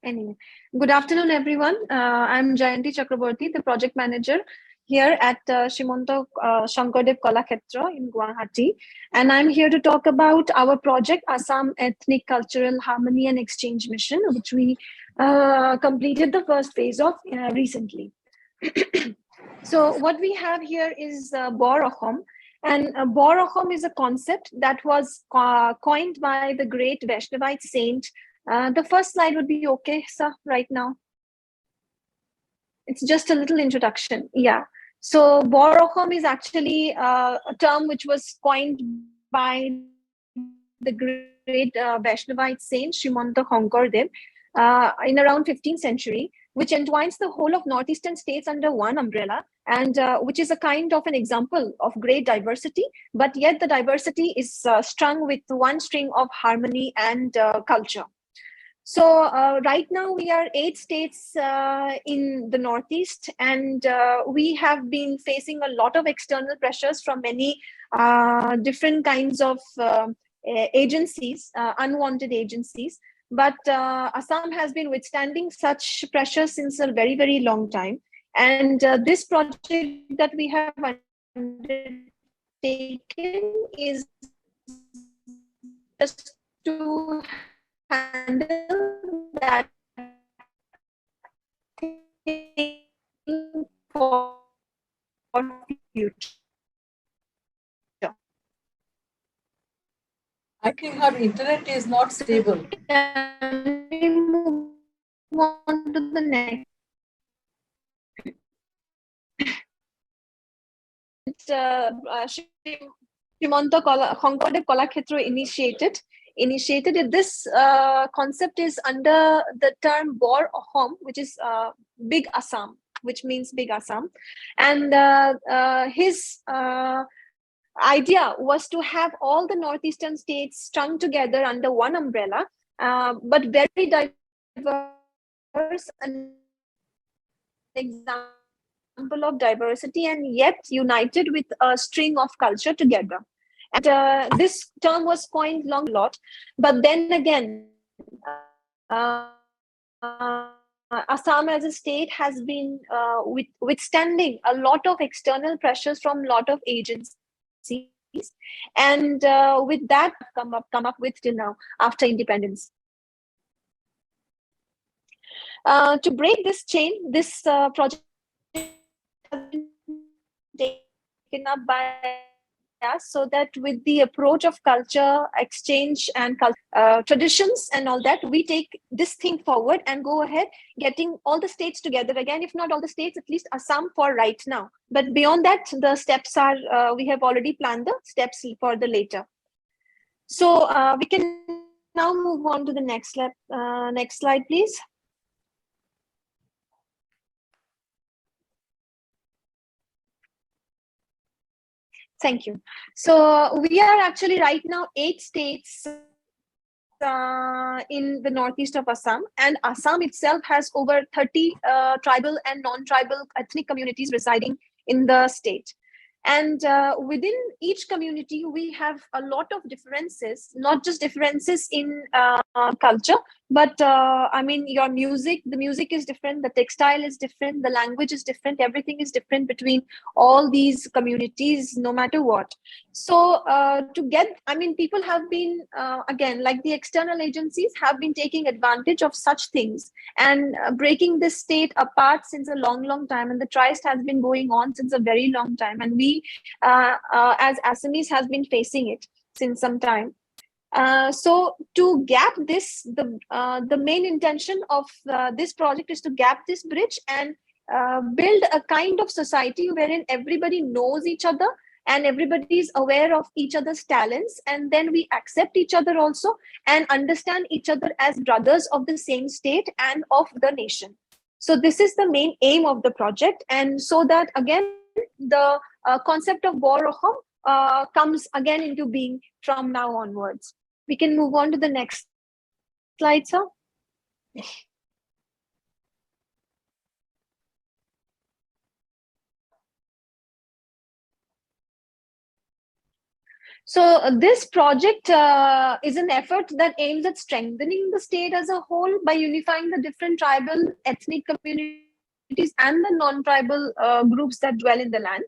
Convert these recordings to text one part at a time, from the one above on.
Anyway, good afternoon, everyone. I'm Jayanti Chakraborty, the project manager here at Shrimanto Shankardev Kalakshetra in Guwahati. And I'm here to talk about our project, Assam Ethnic Cultural Harmony and Exchange Mission, which we completed the first phase of recently. So what we have here is Bor Ahom. And Bor Ahom is a concept that was coined by the great Vaishnavite saint. The first slide would be okay, sir, right now. It's just a little introduction. Yeah. So Bor Ahom is actually a term which was coined by the great Vaishnavite saint, Srimanta Shankardev, in around 15th century, which entwines the whole of northeastern states under one umbrella, and which is a kind of an example of great diversity, but yet the diversity is strung with one string of harmony and culture. So right now we are 8 states in the Northeast, and we have been facing a lot of external pressures from many different kinds of agencies, unwanted agencies. But Assam has been withstanding such pressure since a very, very long time. And this project that we have undertaken is just to handle that for future. I think her internet is not stable. Can we move on to the next? Srimanta Shankardev Kalakshetra initiated it. This concept is under the term Bor Ahom, which is Big Assam, which means Big Assam. And his idea was to have all the northeastern states strung together under one umbrella, but very diverse. An example of diversity, and yet united with a string of culture together. And this term was coined long a lot, but then again, Assam as a state has been withstanding a lot of external pressures from a lot of agencies, and with that come up with till now after independence. To break this chain, this project has been taken up by us, so that with the approach of culture exchange and traditions and all that, we take this thing forward and go ahead getting all the states together again, if not all the states, at least Assam for right now. But beyond that, the steps are we have already planned the steps for the later. So we can now move on to the next slide, please. Thank you. So we are actually right now 8 states in the northeast of Assam, and Assam itself has over 30 tribal and non-tribal ethnic communities residing in the state. And within each community, we have a lot of differences, not just differences in culture, but I mean, your music, the music is different, the textile is different, the language is different, everything is different between all these communities, no matter what. So I mean, people have been, again, like the external agencies have been taking advantage of such things and breaking this state apart since a long, long time. And the tryst has been going on since a very long time. And we, as Assamese, has been facing it since some time. So to gap this, the main intention of this project is to gap this bridge and build a kind of society wherein everybody knows each other and everybody is aware of each other's talents, and then we accept each other also and understand each other as brothers of the same state and of the nation. So this is the main aim of the project, and so that again the concept of Bor Ahom comes again into being from now onwards. We can move on to the next slide, sir. So this project is an effort that aims at strengthening the state as a whole by unifying the different tribal ethnic communities and the non-tribal groups that dwell in the land.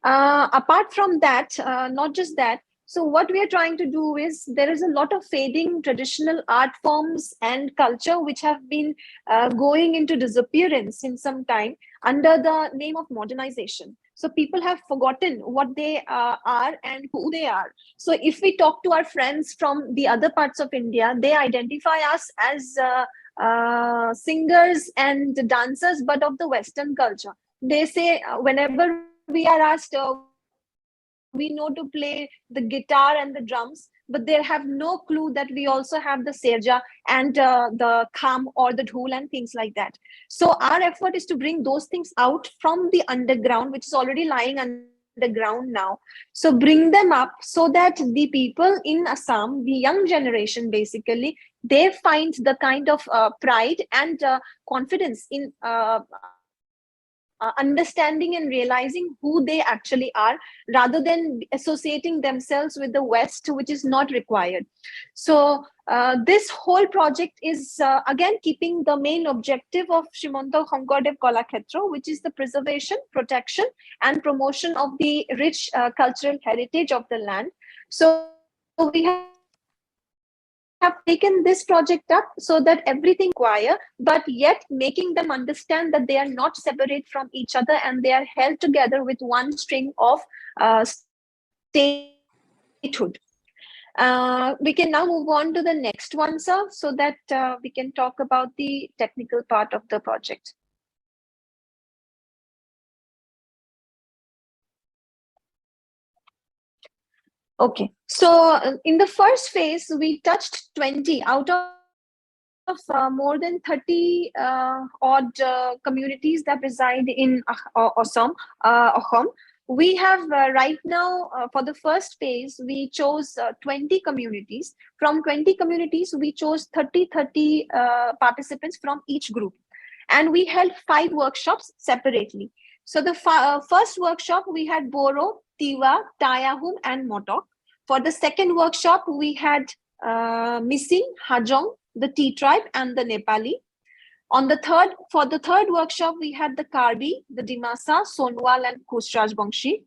Apart from that, not just that, so what we are trying to do is there is a lot of fading traditional art forms and culture which have been going into disappearance in some time under the name of modernization. So people have forgotten what they are and who they are. So if we talk to our friends from the other parts of India, they identify us as singers and dancers, but of the Western culture. They say whenever we are asked, we know to play the guitar and the drums, but they have no clue that we also have the serja and the kham or the dhol and things like that. So our effort is to bring those things out from the underground, which is already lying underground now. So bring them up so that the people in Assam, the young generation basically, they find the kind of pride and confidence in understanding and realizing who they actually are, rather than associating themselves with the West, which is not required. So this whole project is again keeping the main objective of Shrimanta Shankardev Kalakshetra, which is the preservation, protection, and promotion of the rich cultural heritage of the land. So we have taken this project up so that everything require, but yet making them understand that they are not separate from each other and they are held together with one string of statehood. We can now move on to the next one, sir, so that we can talk about the technical part of the project. Okay, so in the first phase, we touched 20 out of more than 30 odd communities that reside in Assam. We have right now, for the first phase, we chose 20 communities. From 20 communities, we chose 30 participants from each group. And we held 5 workshops separately. So the first workshop, we had Boro, Tiwa, Tayahum, and Motok. For the second workshop, we had Missing, Hajong, the T tribe, and the Nepali. For the third workshop, we had the Karbi, the Dimasa, Sonwal, and Kus Rajbangshi.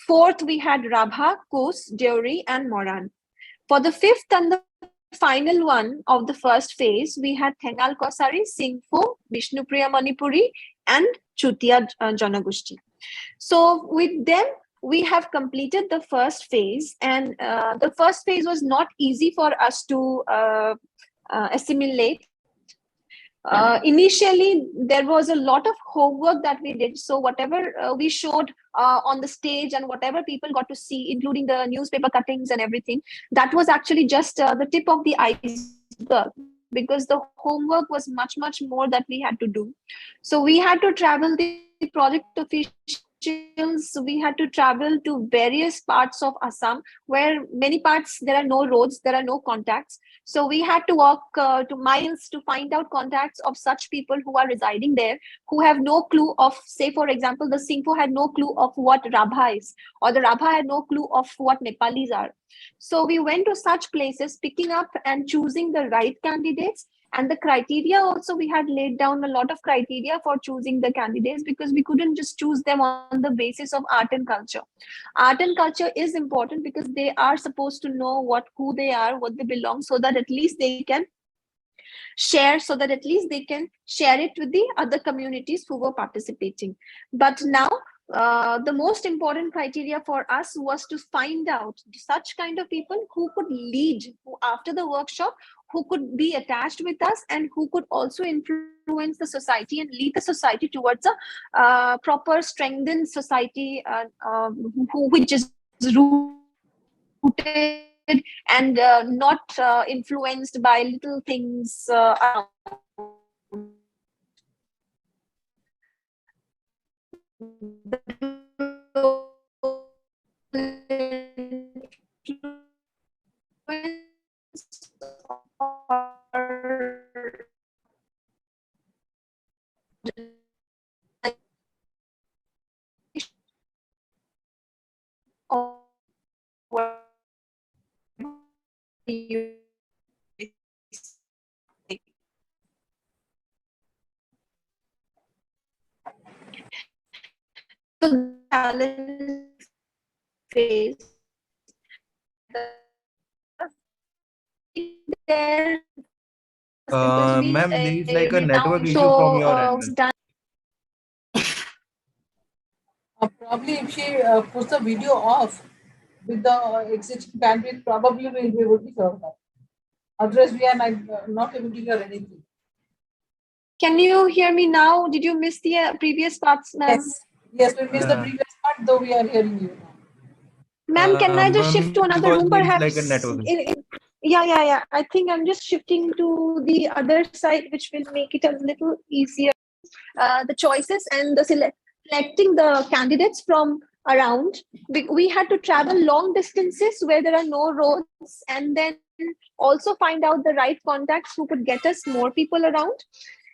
Fourth, we had Rabha, Kus, Deori, and Moran. For the fifth and the final one of the first phase, we had Thengal Kosari, Singpho, Vishnupriya Manipuri, and Chutia Janagoshti. So with them, we have completed the first phase, and the first phase was not easy for us to assimilate. Initially, there was a lot of homework that we did. So whatever we showed on the stage and whatever people got to see, including the newspaper cuttings and everything, that was actually just the tip of the iceberg, because the homework was much more that we had to do. So we had to travel, the project officials, we had to travel to various parts of Assam, where many parts there are no roads, there are no contacts. So we had to walk to miles to find out contacts of such people who are residing there, who have no clue of, say for example, the Singpho had no clue of what Rabha is, or the Rabha had no clue of what Nepalis are. So we went to such places, picking up and choosing the right candidates. And the criteria also, we had laid down a lot of criteria for choosing the candidates, because we couldn't just choose them on the basis of art and culture. Art and culture is important because they are supposed to know who they are, what they belong, so that at least they can share it with the other communities who were participating. But now the most important criteria for us was to find out such kind of people who could lead, who after the workshop, who could be attached with us and who could also influence the society and lead the society towards a proper strengthened society, which is rooted and not influenced by little things around. So the challenge faced there because we Ma'am, there is like a network renowned issue from show your end. done. Probably if she puts the video off with the existing bandwidth, probably we'll be able to serve that. Otherwise, we are not able to hear anything. Can you hear me now? Did you miss the previous parts, ma'am? Yes, we missed the previous part, though we are hearing you now. Ma'am, can I just Ma'am, shift to another because room there is like perhaps? a network issue. Yeah. I think I'm just shifting to the other side, which will make it a little easier. The choices and the selecting the candidates from around. We had to travel long distances where there are no roads, and then also find out the right contacts who could get us more people around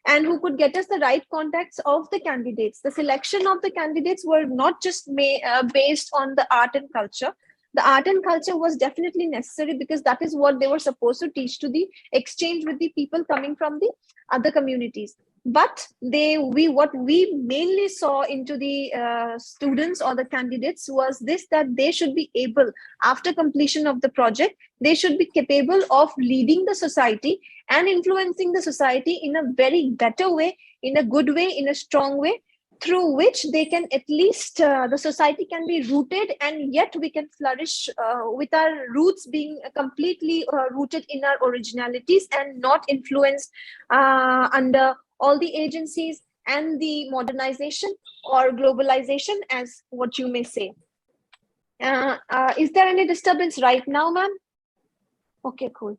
and who could get us the right contacts of the candidates. The selection of the candidates were not just based on the art and culture. The art and culture was definitely necessary because that is what they were supposed to teach to the exchange with the people coming from the other communities. But what we mainly saw into the students or the candidates was this, that they should be able, after completion of the project, they should be capable of leading the society and influencing the society in a very better way, in a good way, in a strong way, through which they can at least the society can be rooted, and yet we can flourish with our roots being completely rooted in our originalities and not influenced under all the agencies and the modernization or globalization, as what you may say. Is there any disturbance right now, ma'am? Okay, cool.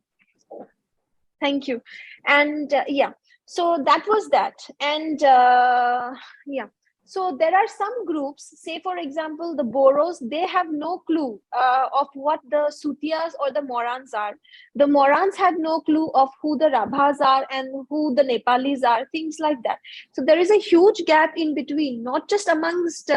Thank you. And yeah, so that was that. And yeah, so there are some groups, say for example, the Boros, they have no clue of what the Sutias or the Morans are. The Morans had no clue of who the Rabhas are and who the Nepalis are, things like that. So there is a huge gap in between, not just amongst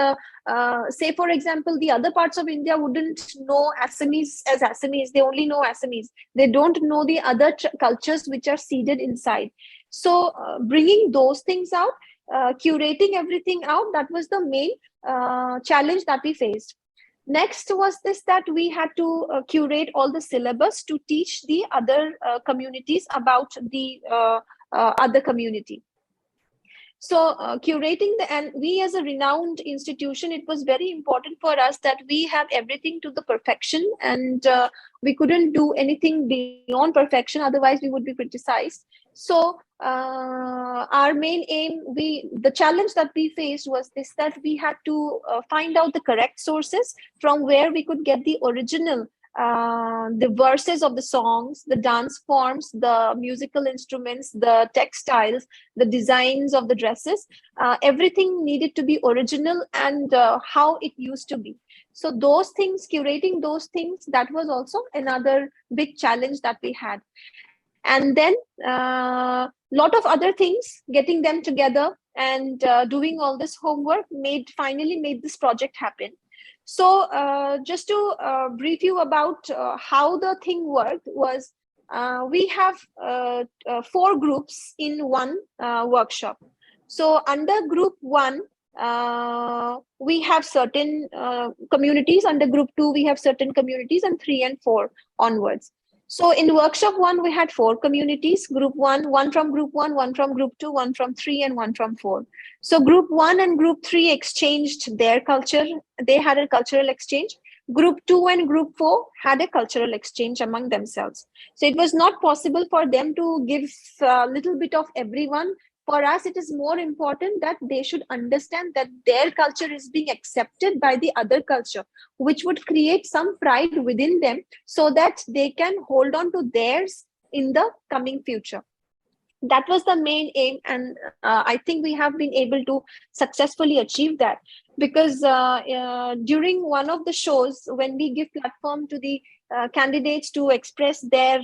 say for example, the other parts of India wouldn't know Assamese as Assamese. They only know Assamese. They don't know the other cultures which are seeded inside. So bringing those things out, curating everything out, that was the main challenge that we faced. Next was this, that we had to curate all the syllabus to teach the other communities about the other community. So curating and we as a renowned institution, it was very important for us that we have everything to the perfection, and we couldn't do anything beyond perfection, otherwise we would be criticized. So our main aim, the challenge that we faced was this, that we had to find out the correct sources from where we could get the original the verses of the songs, the dance forms, the musical instruments, the textiles, the designs of the dresses, everything needed to be original and how it used to be. So those things, curating those things, that was also another big challenge that we had. And then lot of other things, getting them together and doing all this homework finally made this project happen. So just to brief you about how the thing worked was, we have 4 groups in one workshop. So under group 1, we have certain communities. Under group 2, we have certain communities, and 3 and 4 onwards. So in workshop 1, we had 4 communities, group 1, 1 from group 1, 1 from group 2, 1 from 3, and 1 from 4. So group 1 and group 3 exchanged their culture. They had a cultural exchange. Group 2 and group 4 had a cultural exchange among themselves. So it was not possible for them to give a little bit of everyone. For us, it is more important that they should understand that their culture is being accepted by the other culture, which would create some pride within them so that they can hold on to theirs in the coming future. That was the main aim, and I think we have been able to successfully achieve that, because during one of the shows, when we give platform to the candidates to express their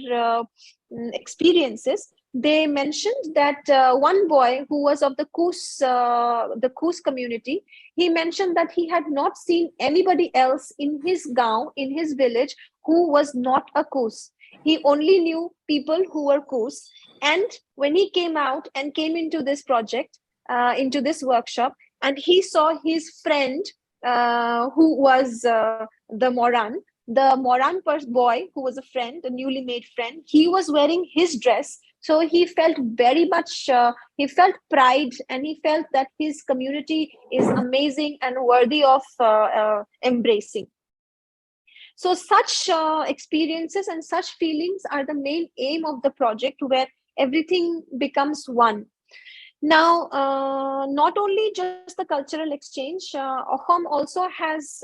experiences, they mentioned that one boy who was of the Kus community, he mentioned that he had not seen anybody else in his gaon, in his village, who was not a Kus. He only knew people who were Kus. And when he came out and came into this project, into this workshop, and he saw his friend who was the Moran boy who was a friend, a newly made friend, he was wearing his dress. So he felt very much, he felt pride, and he felt that his community is amazing and worthy of embracing. So such experiences and such feelings are the main aim of the project, where everything becomes one. Now, not only just the cultural exchange, Ahom also has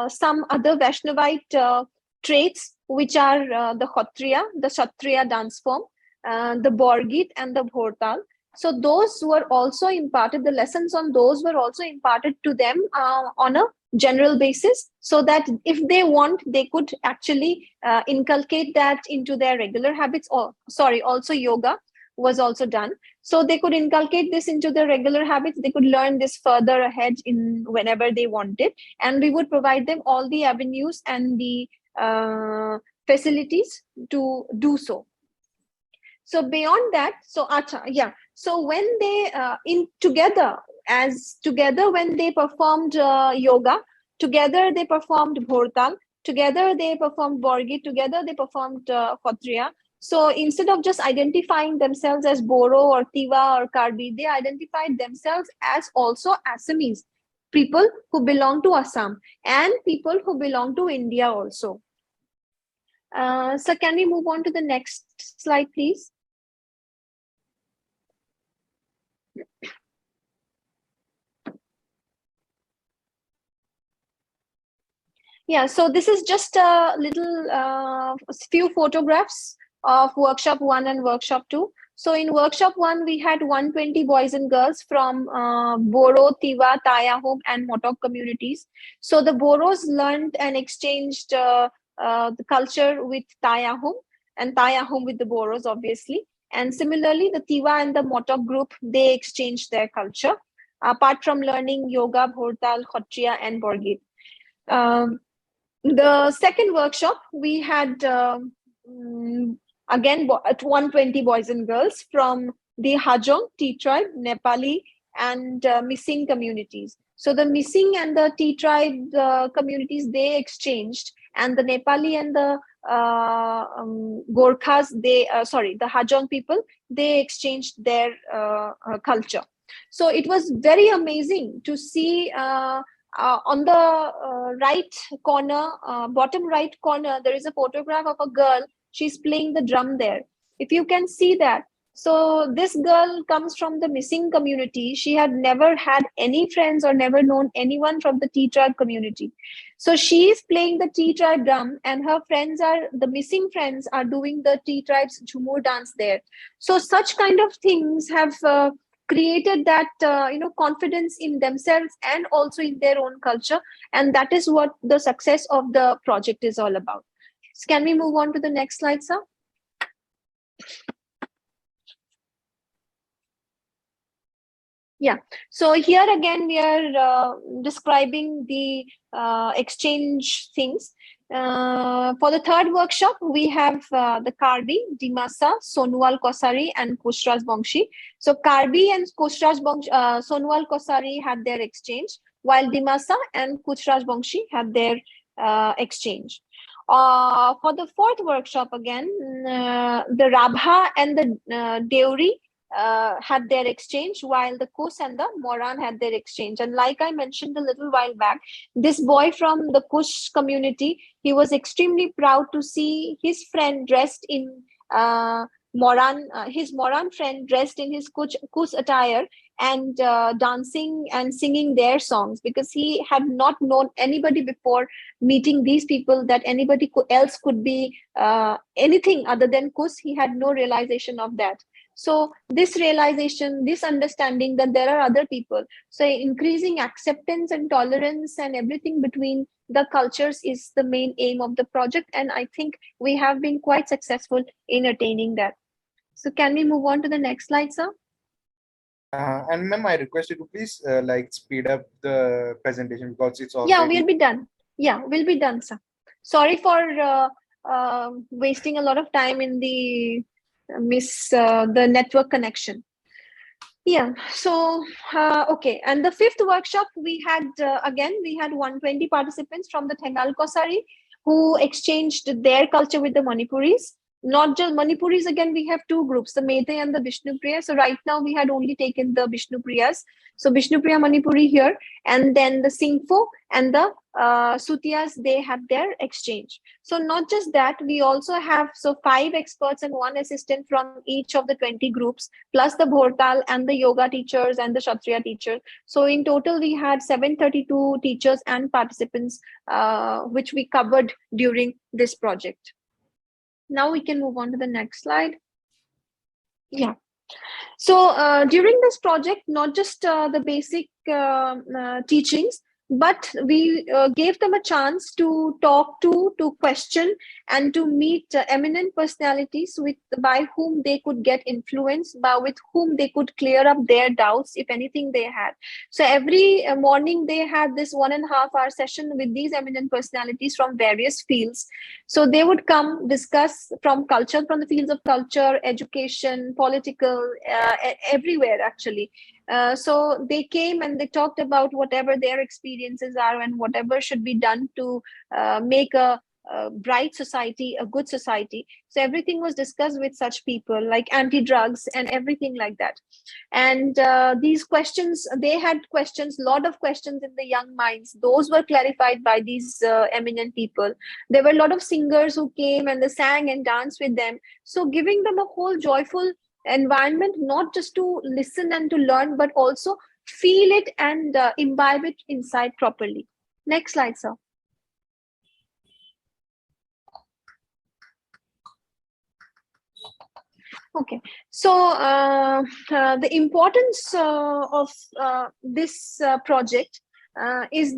some other Vaishnavite traits, which are the Kshatriya dance form, the Borgit and the Bhortal. So those were also imparted, the lessons on those were also imparted to them on a general basis, so that if they want, they could actually inculcate that into their regular habits. Or also yoga was also done. So they could inculcate this into their regular habits. They could learn this further ahead in whenever they wanted. And we would provide them all the avenues and the facilities to do so. So beyond that, so when they together when they performed yoga, together they performed Bhortal, together they performed Borgi, together they performed Kshatriya. So instead of just identifying themselves as Boro or Tiwa or Karbi, they identified themselves as also Assamese, people who belong to Assam and people who belong to India also. So can we move on to the next slide, please? Yeah, so this is just a little few photographs of workshop 1 and workshop 2. So in workshop 1, we had 120 boys and girls from Boro, Tiwa, Tayahom, and Motok communities. So the Boros learned and exchanged the culture with Tayahom, and Tayahom with the Boros, obviously. And similarly, the Tiwa and the Motok group, they exchanged their culture, apart from learning yoga, Bhortal, Kshatriya, and Borgit. The second workshop, we had again 120 boys and girls from the Hajong, Tea tribe, Nepali, and Missing communities. So the Missing and the Tea tribe communities, they exchanged, and the Nepali and the Gorkhas, the Hajong people, they exchanged their culture. So it was very amazing to see. On the right corner, bottom right corner, there is a photograph of a girl. She's playing the drum there. If you can see that. So this girl comes from the Missing community. She had never had any friends or never known anyone from the Tea tribe community. So she is playing the Tea tribe drum, and her friends the Missing friends are doing the Tea tribe's Jhumur dance there. So such kind of things have created that confidence in themselves and also in their own culture, and that is what the success of the project is all about. So can we move on to the next slide, sir? Yeah, so here again we are describing the exchange things. For the third workshop, we have the Karbi, Dimasa, Sonwal Kosari, and Kushraj Bongshi. So Karbi and Sonwal Kosari had their exchange, while Dimasa and Kushraj Bongshi had their exchange. For the fourth workshop again, the Rabha and the Deuri had their exchange, while the Kus and the Moran had their exchange. And like I mentioned a little while back, this boy from the Kush community, he was extremely proud to see his friend dressed in his Moran friend dressed in his Kus attire and dancing and singing their songs, because he had not known anybody before meeting these people that anybody else could be anything other than Kus. He had no realization of that. So this realization, this understanding that there are other people, so increasing acceptance and tolerance and everything between the cultures is the main aim of the project. And I think we have been quite successful in attaining that. So can we move on to the next slide, sir? And ma'am, I request you to please like speed up the presentation because it's already. Yeah, we'll be done. Yeah, we'll be done, sir. Sorry for wasting a lot of time in the the network connection. Yeah, so okay, and the fifth workshop we had again we had 120 participants from the Thengal Kosari who exchanged their culture with the Manipuris. Not just Manipuris, again we have two groups, the Meitei and the Vishnupriya. So right now we had only taken the Vishnupriyas. So Vishnupriya Manipuri here, and then the Singpho and the Sutiyas, they had their exchange. So not just that, we also have 5 experts and 1 assistant from each of the 20 groups, plus the Bhortal and the yoga teachers and the Kshatriya teachers. So in total, we had 732 teachers and participants, which we covered during this project. Now we can move on to the next slide. Yeah. So during this project, not just the basic teachings, but we gave them a chance to talk to question, and to meet eminent personalities by whom they could get influence, with whom they could clear up their doubts, if anything they had. So every morning they had this 1.5 hour session with these eminent personalities from various fields. So they would come discuss from the fields of culture, education, political, everywhere actually. So they came and they talked about whatever their experiences are and whatever should be done to make a bright society, a good society. So everything was discussed with such people, like anti-drugs and everything like that. And these questions, they had questions, lot of questions in the young minds. Those were clarified by these eminent people. There were a lot of singers who came and they sang and danced with them. So giving them a whole joyful environment, not just to listen and to learn, but also feel it and imbibe it inside properly. Next slide, sir. Okay, so the importance of this project is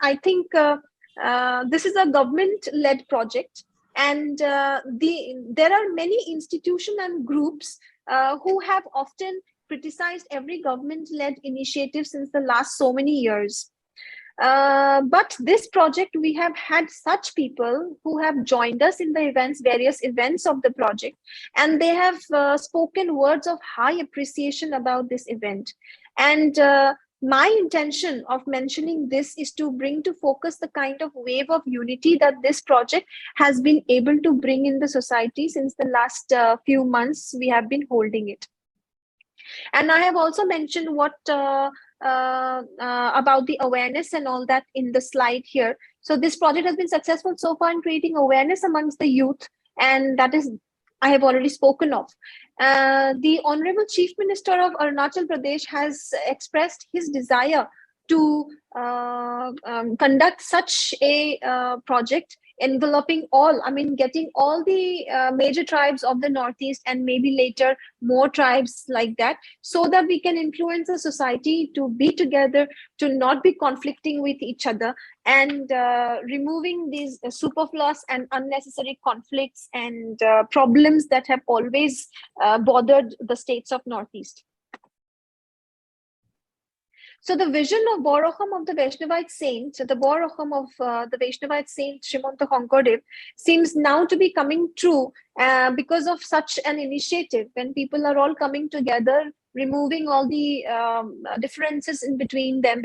I think this is a government-led project. And there are many institutions and groups who have often criticized every government-led initiative since the last so many years. But this project, we have had such people who have joined us in the various events of the project, and they have spoken words of high appreciation about this event. And my intention of mentioning this is to bring to focus the kind of wave of unity that this project has been able to bring in the society since the last few months we have been holding it. And I have also mentioned what about the awareness and all that in the slide here. So this project has been successful so far in creating awareness amongst the youth, and that is I have already spoken of. The Honorable Chief Minister of Arunachal Pradesh has expressed his desire to conduct such a project enveloping all, getting all the major tribes of the Northeast and maybe later more tribes like that, so that we can influence the society to be together, to not be conflicting with each other, and removing these superfluous and unnecessary conflicts and problems that have always bothered the states of Northeast. So the vision of Boroham of the Vaishnavite saint, the Boroham of the Vaishnavite saint Srimanta Honkodev, seems now to be coming true because of such an initiative, when people are all coming together, removing all the differences in between them,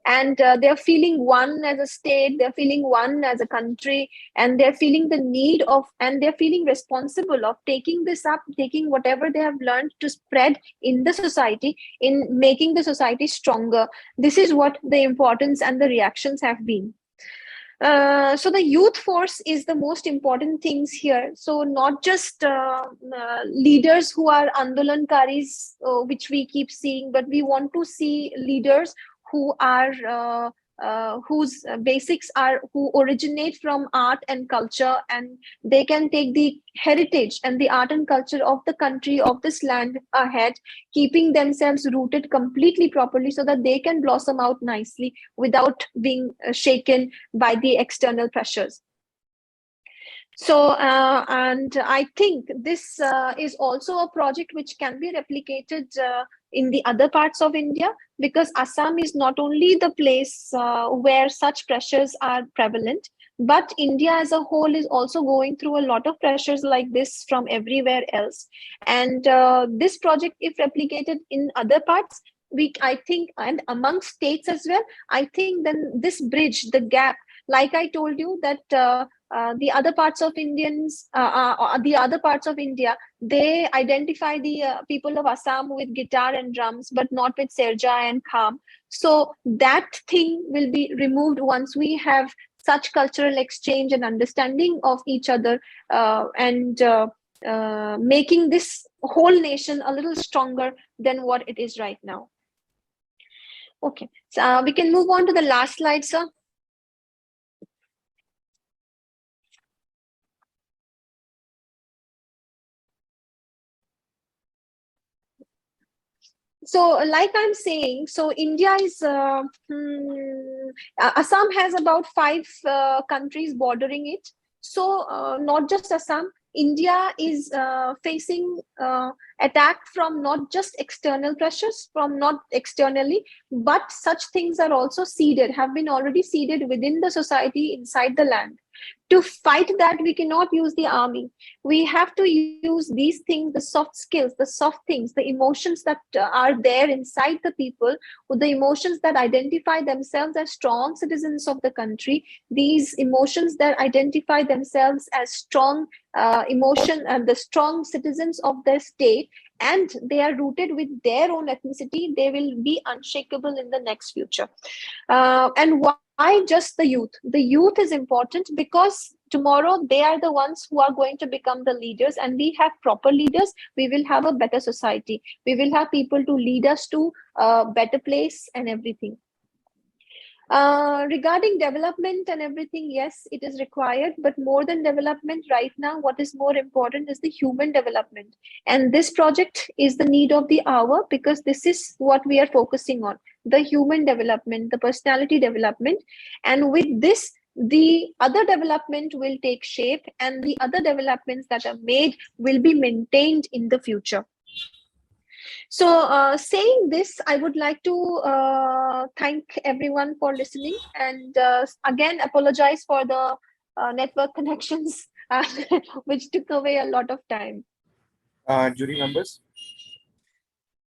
and they're feeling one as a state, they're feeling one as a country, and they're feeling the need of, and they're feeling responsible of taking this up, taking whatever they have learned to spread in the society, in making the society stronger. This is what the importance and the reactions have been. So the youth force is the most important things here. So not just leaders who are Andolankaris, which we keep seeing, but we want to see leaders who are whose basics are, who originate from art and culture, and they can take the heritage and the art and culture of the country, of this land ahead, keeping themselves rooted completely properly, so that they can blossom out nicely without being shaken by the external pressures. So, and I think this is also a project which can be replicated in the other parts of India, because Assam is not only the place where such pressures are prevalent, but India as a whole is also going through a lot of pressures like this from everywhere else. And this project, if replicated in other parts, I think, and among states as well, I think then this bridge, the gap, like I told you that the other parts of India, they identify the people of Assam with guitar and drums, but not with serja and kham. So that thing will be removed once we have such cultural exchange and understanding of each other, and making this whole nation a little stronger than what it is right now. Okay, so we can move on to the last slide, sir. So like I'm saying, so India is Assam has about 5 countries bordering it. So not just Assam, India is facing attack from not just external pressures, from not externally, but such things are also seeded, have been already seeded within the society inside the land. To fight that, we cannot use the army. We have to use these things, the soft skills, the soft things, the emotions that are there inside the people, with the emotions that identify themselves as strong citizens of the country, these emotions that identify themselves as strong the strong citizens of their state, and they are rooted with their own ethnicity, they will be unshakable in the next future. And why just the youth? The youth is important because tomorrow they are the ones who are going to become the leaders, and we have proper leaders, we will have a better society. We will have people to lead us to a better place and everything. Regarding development and everything, yes, it is required, but more than development right now, what is more important is the human development. And this project is the need of the hour, because this is what we are focusing on, the human development, the personality development. And with this, the other development will take shape, and the other developments that are made will be maintained in the future. So saying this, I would like to thank everyone for listening, and again apologize for the network connections which took away a lot of time. Jury members?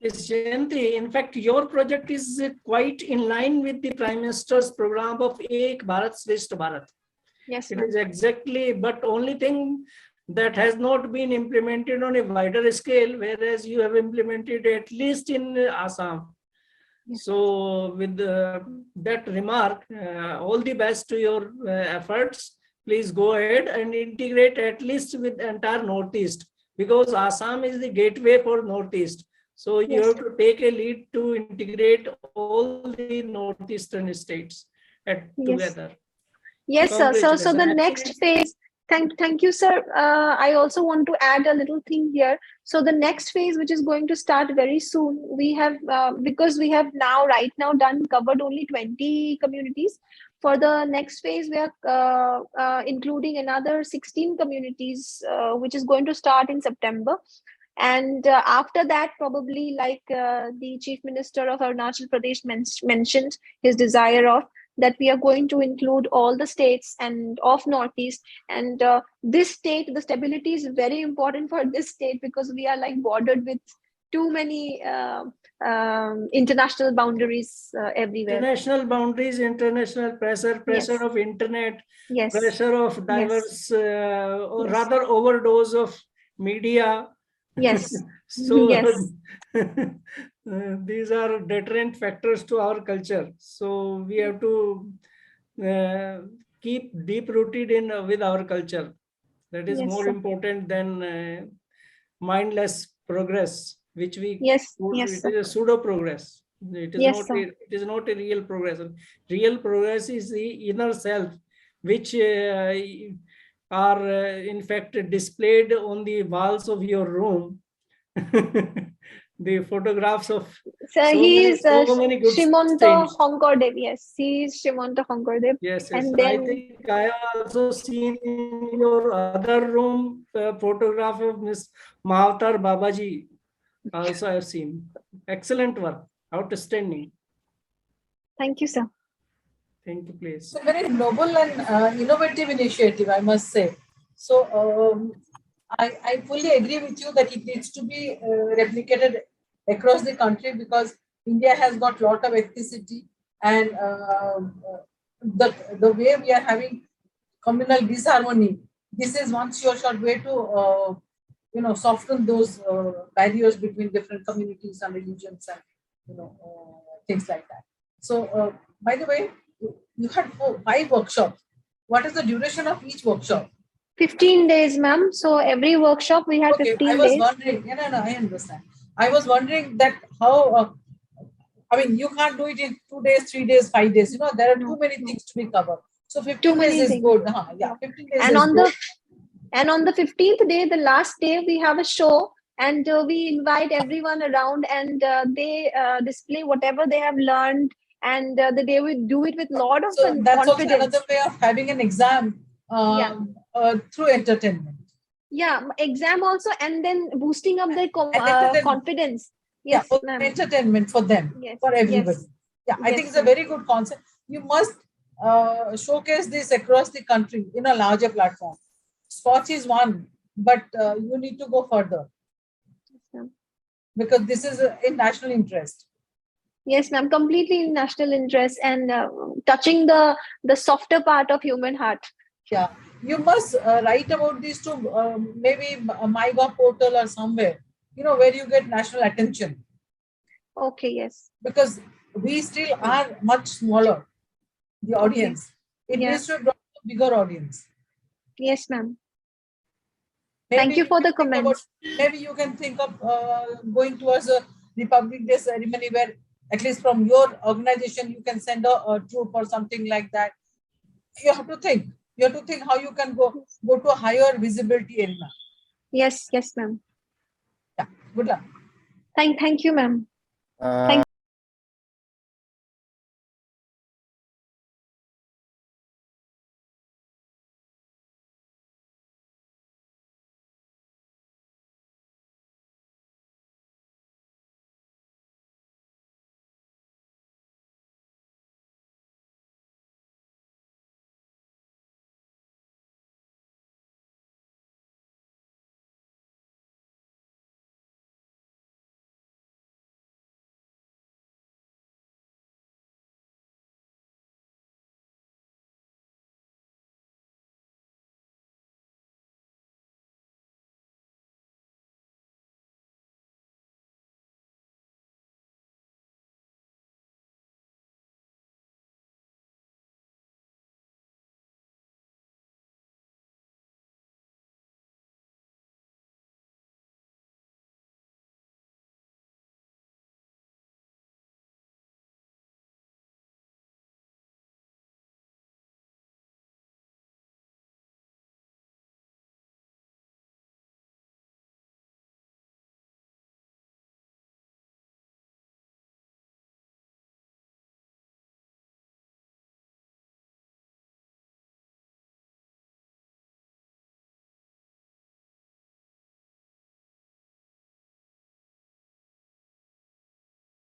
Yes, Jayanti, in fact, your project is quite in line with the Prime Minister's program of Ek Bharat Shresth Bharat. Yes, it is exactly, but only thing that has not been implemented on a wider scale, whereas you have implemented at least in Assam. Yes. So with that remark, all the best to your efforts. Please go ahead and integrate at least with the entire Northeast, because Assam is the gateway for Northeast. So you have to take a lead to integrate all the Northeastern states together. Yes, sir. So the next phase, thank you, sir. I also want to add a little thing here. So the next phase, which is going to start very soon, we have, because we have right now covered only 20 communities. For the next phase, we are including another 16 communities, which is going to start in September. And after that, probably like the Chief Minister of Arunachal Pradesh mentioned his desire of, that we are going to include all the states and of Northeast. And this state, the stability is very important for this state, because we are like bordered with too many international boundaries everywhere. International boundaries, international pressure of internet, pressure of diverse, or rather overdose of media. Yes. So these are deterrent factors to our culture. So we have to keep deep rooted in with our culture. That is more important than mindless progress, which we it is a pseudo progress. It is not. It is not a real progress. Real progress is the inner self, which are in fact displayed on the walls of your room. the photographs of So so he many, is so many good Shimonto saints. Honkordev. Yes, he is Shimonto Honkordev. Yes, yes. And I then think I have also seen in your other room photograph of Miss Mahavatar Babaji. Also, I have seen. Excellent work. Outstanding. thank you, sir. Thank you, please. It's a very noble and innovative initiative, I must say. So I fully agree with you that it needs to be replicated across the country, because India has got a lot of ethnicity, and the way we are having communal disharmony, this is one sure short way to soften those barriers between different communities and religions, and things like that. So by the way, you had 5 workshops. What is the duration of each workshop? 15 days, ma'am. So every workshop we had Okay, I 15 was days. wondering. No, I understand. I was wondering that how. I mean, you can't do it in 2 days, 3 days, 5 days. There are too many things to be covered. So 15 days many is things. good. Yeah, 15 days And is on good. on the 15th day, the last day, we have a show, and we invite everyone around, and they display whatever they have learned, and they will do it with a lot of So that's also confidence. another way of having an exam through entertainment. Yeah, exam also, and then boosting up their confidence. Yes, Yes, for entertainment for them, yes, for everybody. Yes. Yeah, I think it's a very good concept. You must showcase this across the country in a larger platform. SKOCH is one, but you need to go further, because this is in national interest. Yes, ma'am. Completely in national interest, and touching the softer part of human heart. Yeah, you must write about this to maybe a MyGov portal or somewhere, where you get national attention. Okay, yes. Because we still are much smaller, the audience. It needs to draw a bigger audience. Yes, ma'am. Maybe Thank you for the comments. Maybe you can think of going towards a Republic Day ceremony, where at least from your organization you can send a troop or something like that. You have to think. You have to think how you can go to a higher visibility arena. Yes, ma'am. Yeah. Good luck. Thank you, ma'am. Thank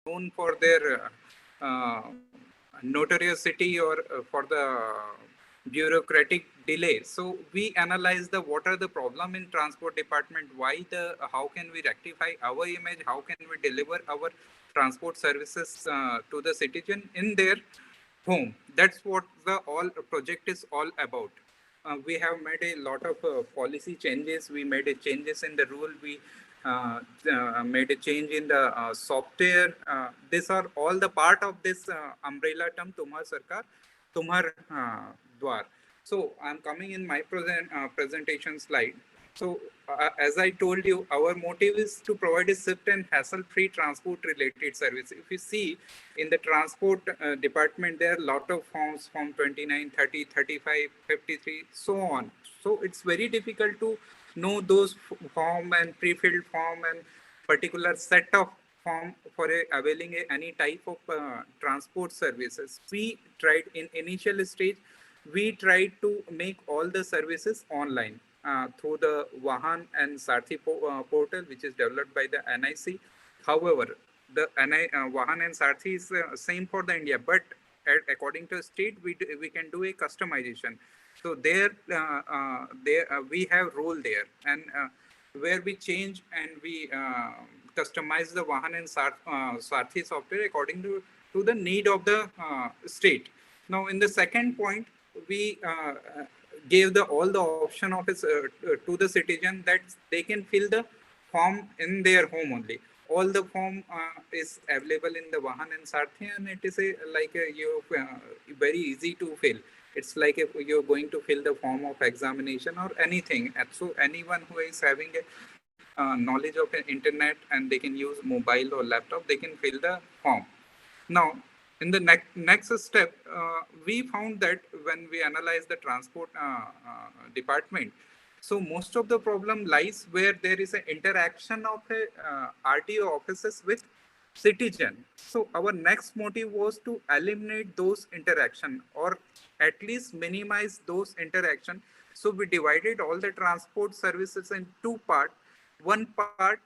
known for their notoriousity or for the bureaucratic delay. So we analyze what are the problem in transport department, how can we rectify our image, how can we deliver our transport services to the citizen in their home. That's what the all project is all about. We have made a lot of policy changes. We made changes in the rule. We made a change in the software. These are all the part of this umbrella term, Tumhar Sarkar, Tumhar Dwar. So I'm coming in my presentation slide. So as I told you, our motive is to provide a swift and hassle-free transport-related service. If you see in the transport department, there are a lot of forms, form 29, 30, 35, 53, so on. So it's very difficult to know those form and pre-filled form and particular set of form for availing any type of transport services. We tried in initial stage, we tried to make all the services online through the Vahan and Sarthi portal, which is developed by the NIC. However, the Vahan and Sarthi is same for the India, but according to state, we can do a customization. So there, we have role there, and where we change and we customize the Vahan and Sarthi software according to the need of the state. Now, in the second point, we gave all the option of to the citizen that they can fill the form in their home only. All the form is available in the Vahan and Sarthi, and it is very easy to fill. It's like if you're going to fill the form of examination or anything. And so anyone who is having a knowledge of internet and they can use mobile or laptop, they can fill the form. Now, in the next step, we found that when we analyze the transport department, so most of the problem lies where there is an interaction of RTO offices with citizen. So our next motive was to eliminate those interaction or at least minimize those interaction. So we divided all the transport services in two parts. One part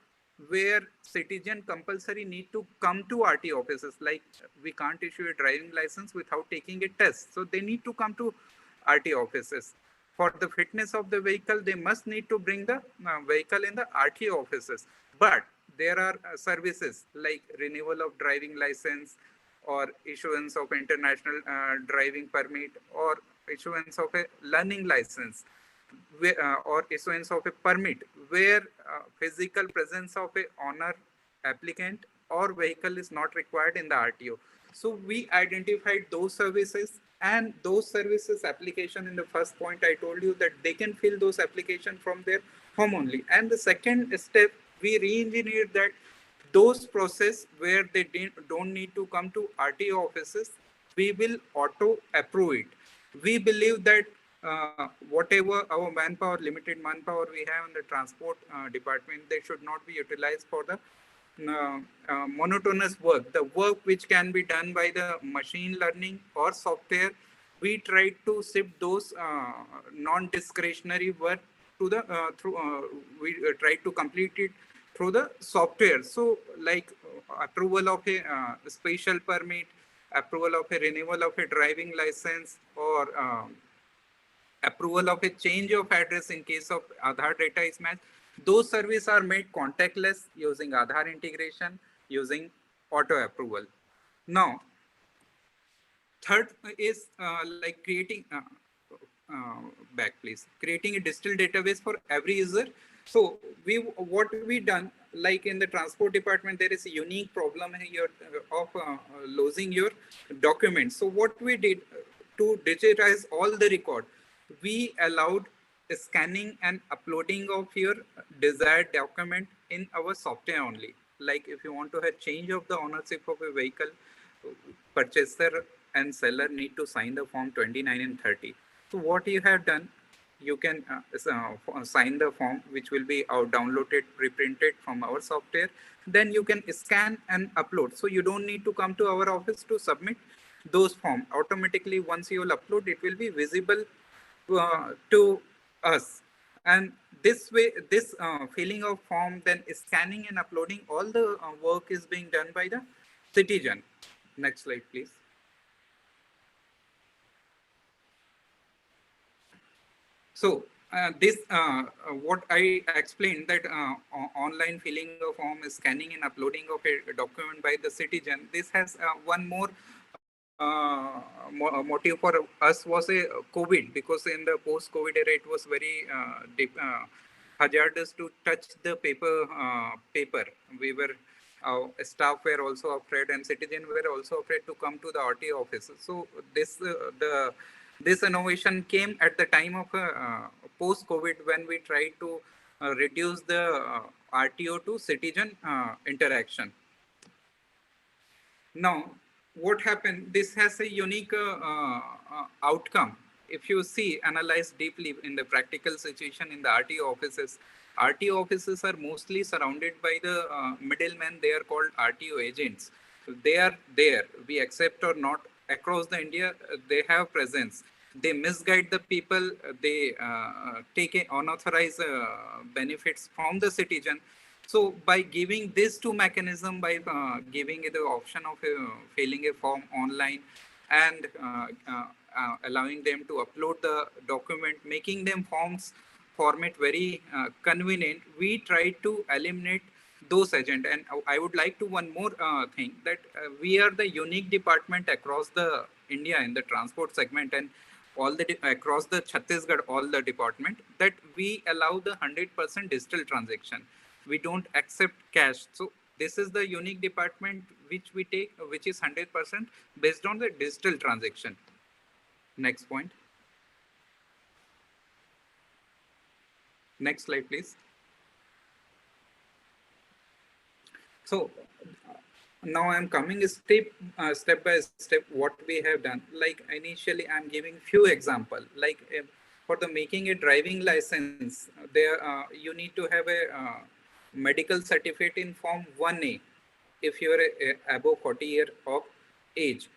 where citizen compulsory need to come to RT offices, like we can't issue a driving license without taking a test. So they need to come to RT offices. For the fitness of the vehicle, they must need to bring the vehicle in the RT offices. But there are services like renewal of driving license or issuance of international driving permit or issuance of a learning license or issuance of a permit where physical presence of a owner, applicant or vehicle is not required in the RTO. So we identified those services, and those services application in the first point I told you that they can fill those application from their home only. And the second step, we re-engineered that those process where they don't need to come to RTO offices, we will auto approve it. We believe that whatever our manpower, limited manpower we have in the transport department, they should not be utilized for the monotonous work, the work which can be done by the machine learning or software. We try to shift those non-discretionary work to the we try to complete it through the software. So like approval of a special permit, approval of a renewal of a driving license, or approval of a change of address in case of Aadhaar data is matched. Those services are made contactless using Aadhaar integration, using auto approval. Now, third is like creating, back please, creating a digital database for every user. So what we done, like in the transport department, there is a unique problem here of losing your documents. So what we did to digitize all the record, we allowed scanning and uploading of your desired document in our software only. Like if you want to have change of the ownership of a vehicle, purchaser and seller need to sign the form 29 and 30. So what you have done, you can sign the form, which will be downloaded, reprinted from our software. Then you can scan and upload. So you don't need to come to our office to submit those forms. Automatically, once you will upload, it will be visible to us. And this way, this filling of form, then scanning and uploading, all the work is being done by the citizen. Next slide, please. So this, what I explained, that online filling of form, scanning and uploading of a document by the citizen, this has one more motive for us was a COVID, because in the post-COVID era, it was very hazardous to touch the paper. We were, staff were also afraid, and citizens were also afraid to come to the RTO offices. So this innovation came at the time of post-COVID, when we tried to reduce the RTO to citizen interaction. Now, what happened? This has a unique outcome. if you see, analyze deeply in the practical situation in the RTO offices, RTO offices are mostly surrounded by the middlemen. They are called RTO agents. They are there. We accept or not, across the India, they have presence. They misguide the people. They take unauthorized benefits from the citizen. So by giving these two mechanism, by giving the option of filling a form online and allowing them to upload the document, making them format very convenient, we try to eliminate those agents. And I would like to one more thing, that we are the unique department across the India in the transport segment, and all the across the Chhattisgarh, all the department, that we allow the 100% digital transaction. We don't accept cash. So this is the unique department which we take, which is 100% based on the digital transaction. Next point. Next slide, please. So now I'm coming step by step what we have done. Like initially, I'm giving few example. Like for the making a driving license, there you need to have a medical certificate in Form 1A if you're above 40 years of age.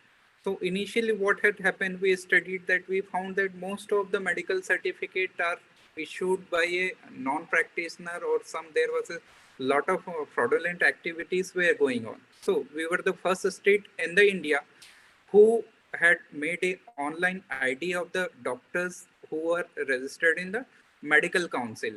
So initially what had happened, we studied that we found that most of the medical certificate are issued by a non-practitioner, or there was a lot of fraudulent activities were going on. So we were the first state in the India who had made a online ID of the doctors who were registered in the medical council.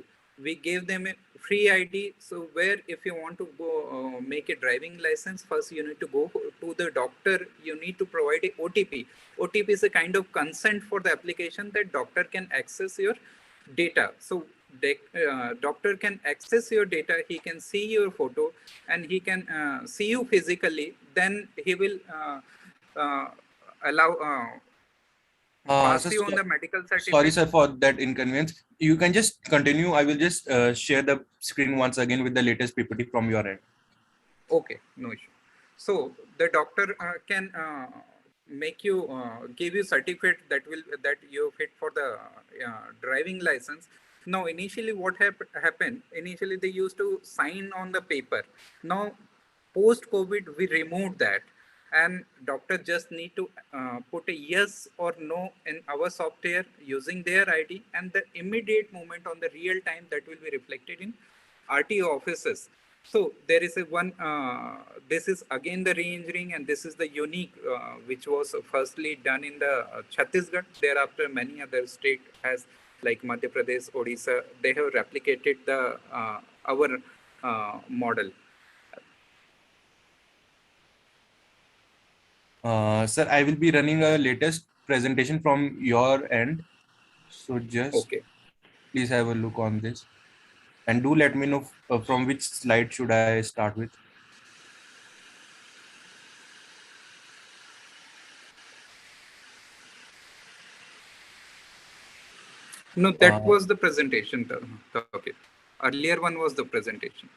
We gave them a free ID. So where if you want to go make a driving license, first you need to go to the doctor. You need to provide a OTP. OTP is a kind of consent for the application that doctor can access your data. So the doctor can access your data. He can see your photo and he can see you physically. Then he will allow pass Sir, you on the medical sorry, certificate. sir, for that inconvenience. You can just continue. I will just share the screen once again with the latest PPT from your end. Okay, no issue. So the doctor can make you give you certificate that you fit for the driving license. Now initially what happened, initially they used to sign on the paper. Now post COVID we removed that, and doctor just need to put a yes or no in our software using their ID, and the immediate moment on the real time that will be reflected in RTO offices. So there is a one, this is again the re-engineering, and this is the unique, which was firstly done in the Chhattisgarh. Thereafter, many other state has, like Madhya Pradesh, Odisha, they have replicated the our model. Sir, I will be running a latest presentation from your end. So just Okay. please have a look on this. And do let me know from which slide should I start with. No, that was the presentation topic. Earlier one was the presentation.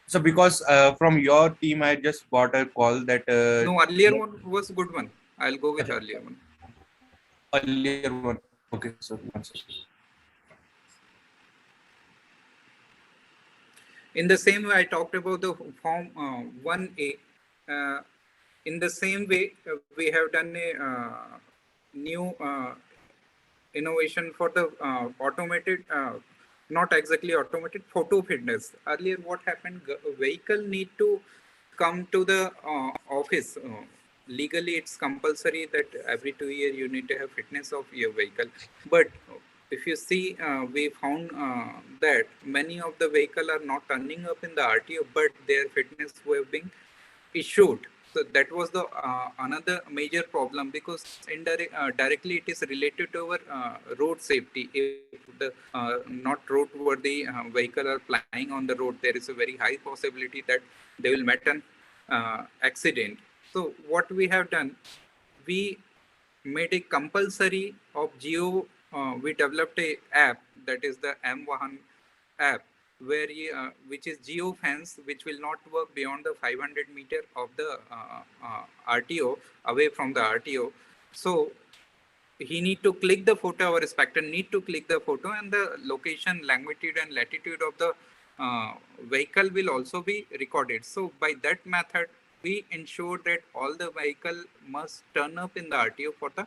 So because from your team, I just got a call that... No, earlier one was good one. I'll go with earlier one. Earlier one. Okay, so one second. In the same way, I talked about the Form 1A. In the same way, we have done a new innovation for the automated, not exactly automated, photo fitness. Earlier, what happened? Vehicle need to come to the office. Legally, it's compulsory that every 2 years you need to have fitness of your vehicle. But if you see, we found that many of the vehicle are not turning up in the RTO, but their fitness were being issued. So that was the another major problem, because directly it is related to our road safety. If the not roadworthy vehicle are flying on the road, there is a very high possibility that they will meet an accident. So what we have done, we made a compulsory of Geo. We developed a app, that is the M-Vahan app, where which is geo fence, which will not work beyond the 500 meter of the RTO, away from the RTO. So he need to click the photo, our inspector need to click the photo, and the location, longitude and latitude of the vehicle will also be recorded. So by that method, we ensure that all the vehicle must turn up in the RTO for the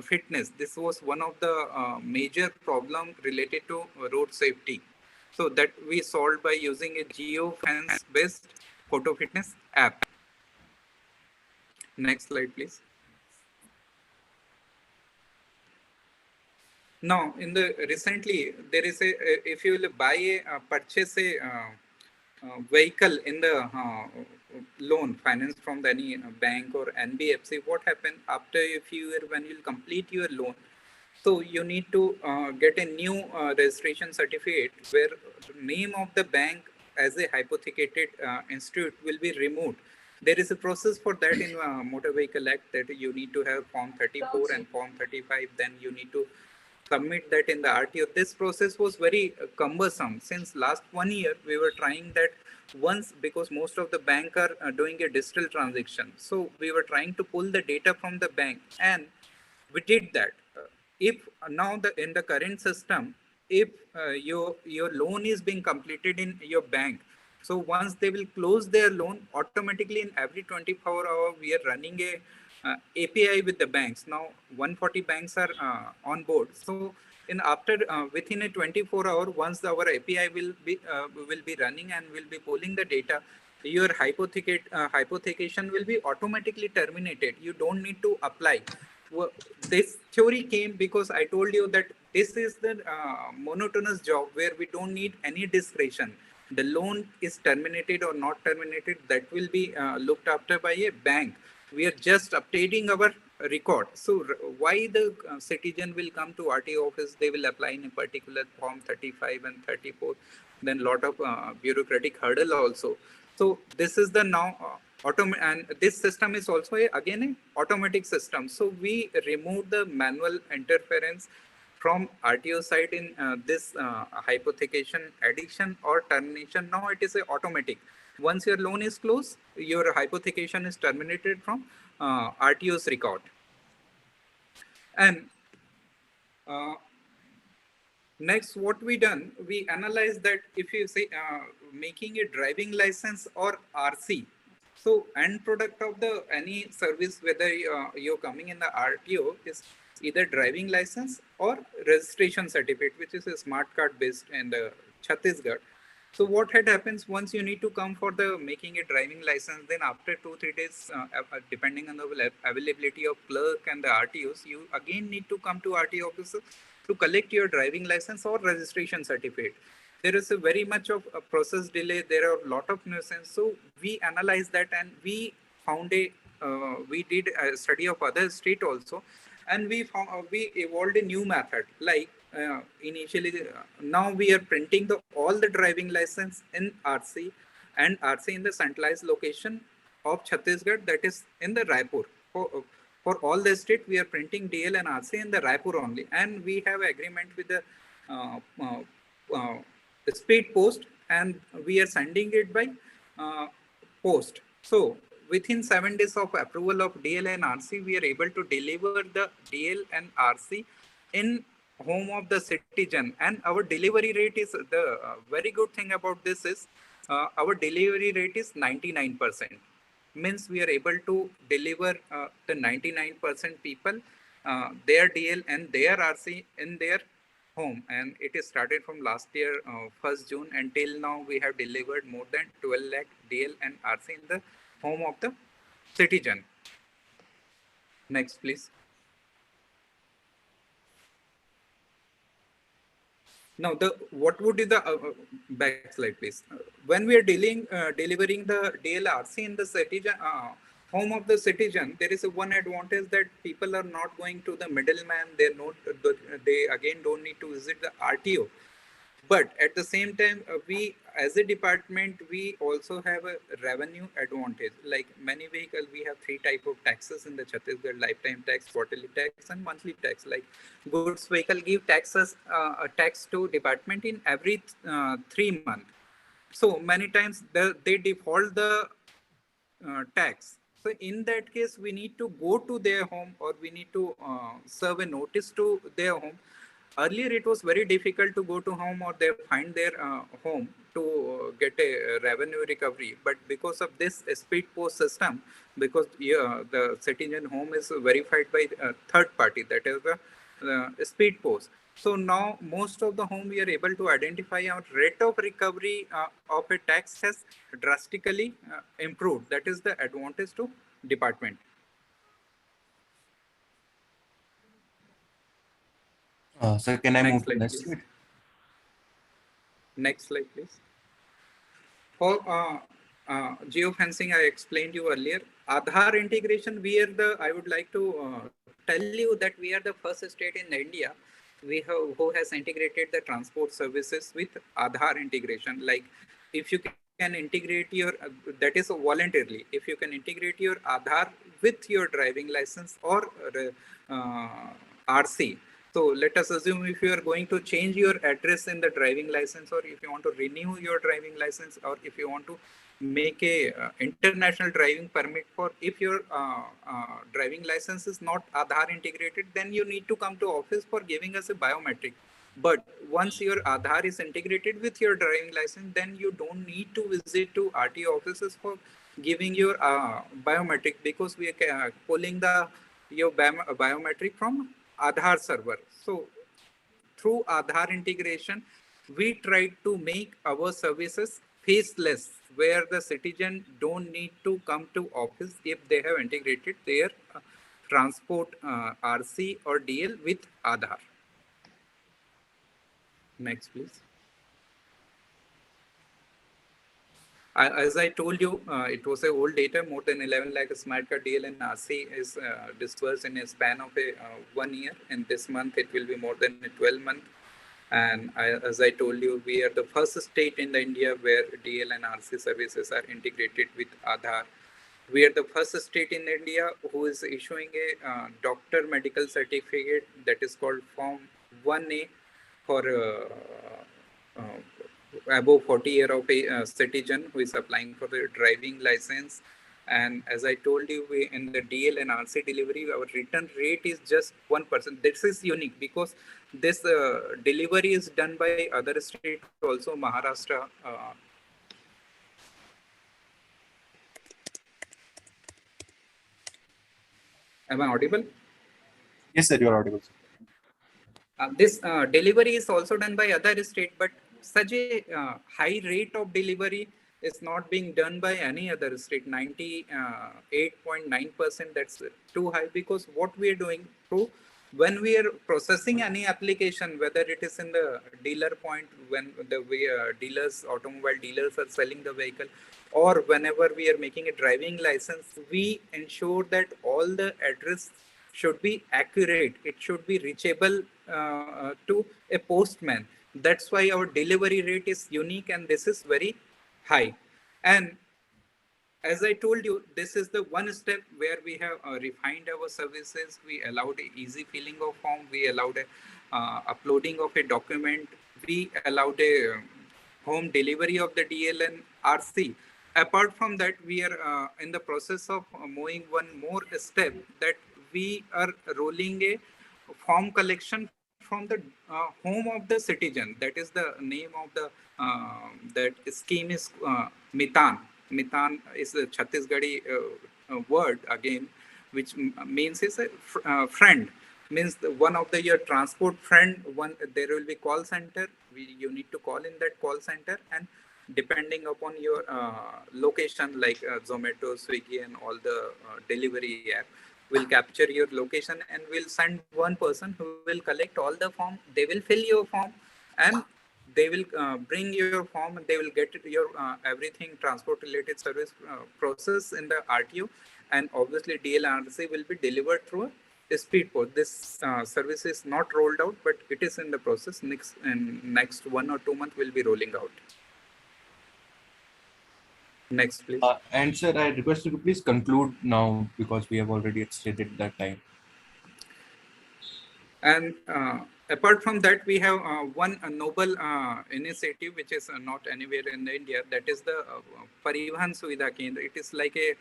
fitness. This was one of the major problem related to road safety. So that we solved by using a geo-fence based photo fitness app. Next slide, please. Now, in the recently, there is a, if you will buy a purchase a vehicle in the loan finance from any bank or NBFC, what happened after a few years when you complete your loan? So you need to get a new registration certificate where name of the bank as a hypothecated institute will be removed. There is a process for that in Motor Vehicle Act, that you need to have Form 34 and Form 35. Then you need to submit that in the RTO. This process was very cumbersome. Since last 1 year, we were trying that once, because most of the bank are doing a digital transaction. So we were trying to pull the data from the bank, and we did that. If now in the current system, if your loan is being completed in your bank, so once they will close their loan, automatically in every 24 hours, we are running a API with the banks. Now 140 banks are on board. So in after within a 24 hour, once our API will be running and will be pulling the data, your hypothecation will be automatically terminated. You don't need to apply. Well, this theory came because I told you that this is the monotonous job where we don't need any discretion. The loan is terminated or not terminated, that will be looked after by a bank. We are just updating our record. So why the citizen will come to RTO office, they will apply in a particular form 35 and 34, then lot of bureaucratic hurdle also. So this is the now and this system is also again an automatic system. So we remove the manual interference from RTO side in this hypothecation addiction or termination. Now it is a automatic. Once your loan is closed, your hypothecation is terminated from RTO's record. And next, what we done, we analyze that if you say making a driving license or RC, so end product of the any service, whether you're coming in the RTO, is either driving license or registration certificate, which is a smart card based in the Chhattisgarh. So what had happens, once you need to come for the making a driving license, then after 2-3 days, depending on the availability of clerk and the RTOs, you again need to come to RTO office to collect your driving license or registration certificate. There is a very much of a process delay. There are a lot of nuisance. So we analyzed that, and we found we did a study of other state also, and we found we evolved a new method. Like initially, now we are printing all the driving license in RC, and RC in the centralized location of Chhattisgarh, that is in the Raipur. For all the state, we are printing DL and RC in the Raipur only, and we have agreement with the speed post, and we are sending it by post. So within 7 days of approval of DL and RC, we are able to deliver the DL and RC in home of the citizen. And our delivery rate is the very good thing about this is our delivery rate is 99%. Means we are able to deliver the 99% people their DL and their RC in their home. And it is started from last year 1st June until now. We have delivered more than 12 lakh DL and RC in the home of the citizen. Next, please. Now, what would be the back slide, please? When we are delivering the DLRC in the citizen home of the citizen, there is one advantage that people are not going to the middleman. They again don't need to visit the RTO. But at the same time, we as a department, we also have a revenue advantage. Like many vehicles, we have 3 types of taxes in the Chhattisgarh: lifetime tax, quarterly tax, and monthly tax. Like goods vehicle give taxes, a tax to department in every 3 months. So many times they default the tax. So in that case, we need to go to their home, or we need to serve a notice to their home. Earlier, it was very difficult to go to home or they find their home to get a revenue recovery. But because of this speed post system, because the citizen home is verified by third party, that is the speed post. So now most of the home we are able to identify, our rate of recovery of a tax has drastically improved. That is the advantage to department. Sir, can I Next move to the slide, next please. slide? Next slide, please. For geofencing, I explained you earlier. Aadhaar integration, I would like to tell you that we are the first state in India who has integrated the transport services with Aadhaar integration. Like if you can integrate your, that is voluntarily, if you can integrate your Aadhaar with your driving license or RC. So let us assume if you are going to change your address in the driving license, or if you want to renew your driving license, or if you want to make a international driving permit, for if your driving license is not Aadhaar integrated, then you need to come to office for giving us a biometric. But once your Aadhaar is integrated with your driving license, then you don't need to visit to RTO offices for giving your biometric, because we are pulling the your biometric from Aadhaar server. So through Aadhaar integration, we tried to make our services faceless, where the citizen don't need to come to office if they have integrated their transport RC or DL with Aadhaar. Next, please. As I told you, it was a old data. More than 11 lakh smart card DL and RC is disbursed in a span of 1 year. And this month, it will be more than 12 months. And as I told you, we are the first state in the India where DL and RC services are integrated with Aadhaar. We are the first state in India who is issuing a doctor medical certificate, that is called Form 1A, for above 40 year of a citizen who is applying for the driving license. And as I told you, we in the DL and RC delivery, our return rate is just 1%. This is unique because this delivery is done by other states also, Maharashtra. Am I audible? Yes, sir, you are audible. This delivery is also done by other state, but such a high rate of delivery is not being done by any other state. 98.9%, that's too high, because what we are doing through, when we are processing any application, whether it is in the dealer point, when the dealers, automobile dealers are selling the vehicle, or whenever we are making a driving license, we ensure that all the address should be accurate. It should be reachable to a postman. That's why our delivery rate is unique, and this is very high. And as I told you, this is the one step where we have refined our services. We allowed a easy filling of form. We allowed a uploading of a document. We allowed a home delivery of the DL and RC. Apart from that, we are in the process of moving one more step, that we are rolling a form collection from the home of the citizen. That is the name of the that scheme is Mitan. Mitan is a Chhattisgarhi word again, which means is a friend. Means one of your transport friend. One, there will be call center. You need to call in that call center, and depending upon your location, like Zomato, Swiggy, and all the delivery app, will capture your location and will send one person who will collect all the form. They will fill your form, and they will bring your form, and they will get your everything transport related service process in the RTO. And obviously DL and RC will be delivered through a speed post. This service is not rolled out, but it is in the process. Next 1 or 2 months will be rolling out. Next, please. And sir, I request you to please conclude now, because we have already exceeded that time. And apart from that, we have one noble initiative which is not anywhere in India. That is the Parivahan Suvidha Kendra. It is like a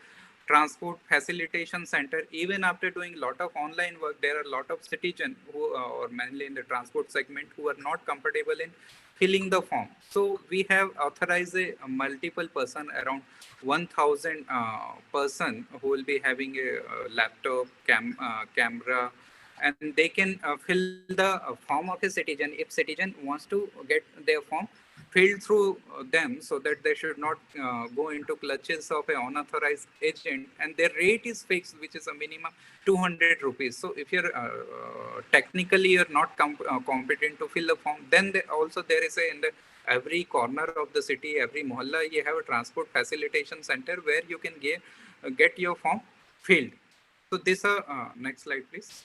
transport facilitation center. Even after doing a lot of online work, there are a lot of citizens who, or mainly in the transport segment, who are not comfortable in filling the form. So we have authorized a multiple person, around 1,000 person, who will be having a laptop, camera, and they can fill the form of a citizen. If citizen wants to get their form filled through them, so that they should not go into clutches of an unauthorized agent, and their rate is fixed, which is a minimum 200 rupees. So if you're technically you're not competent to fill the form, then also there is a, in the every corner of the city, every mohalla, you have a transport facilitation center where you can get your form filled. So this next slide please.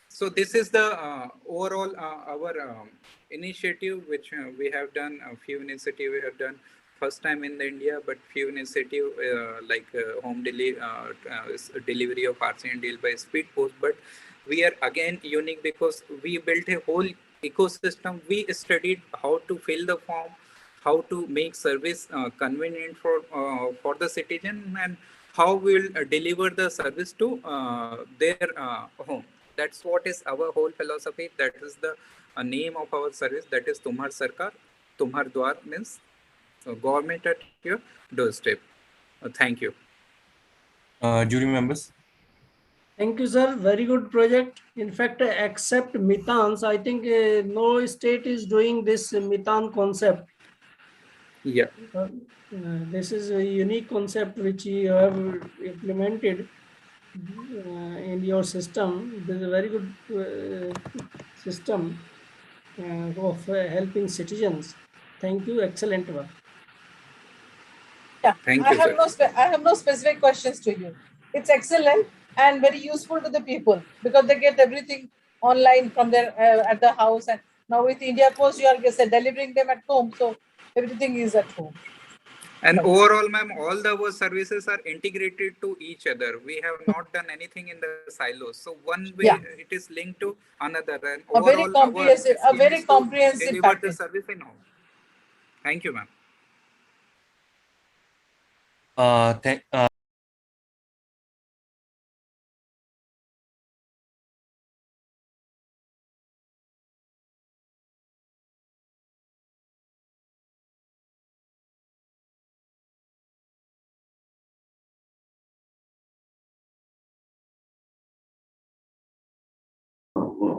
So this is the overall our initiative, which we have done. A few initiative we have done first time in the India, but few initiative like home delivery of RC and deal by speed post. But we are again unique because we built a whole ecosystem. We studied how to fill the form, how to make service convenient for the citizen, and how we'll deliver the service to their home. That's what is our whole philosophy. That is the name of our service. That is Tumhar Sarkar. Tumhar Dwar means government at your doorstep. Thank you. Jury members. Thank you, sir. Very good project. In fact, except Mitans, I think no state is doing this Mitan concept. Yeah. This is a unique concept which you have implemented in your system. This is a very good system of helping citizens. Thank you. Excellent work. Yeah, Thank I you, have sir. I have no specific questions to you. It's excellent and very useful to the people because they get everything online from their at the house. And now with India Post, you are delivering them at home, so everything is at home. And Right. overall, ma'am, all our services are integrated to each other. We have not done anything in the silos. So one way Yeah, it is linked to another, and a very overall our comprehensive, a aim very is to comprehensive deliver the package. service in home. Thank you, ma'am. Thank,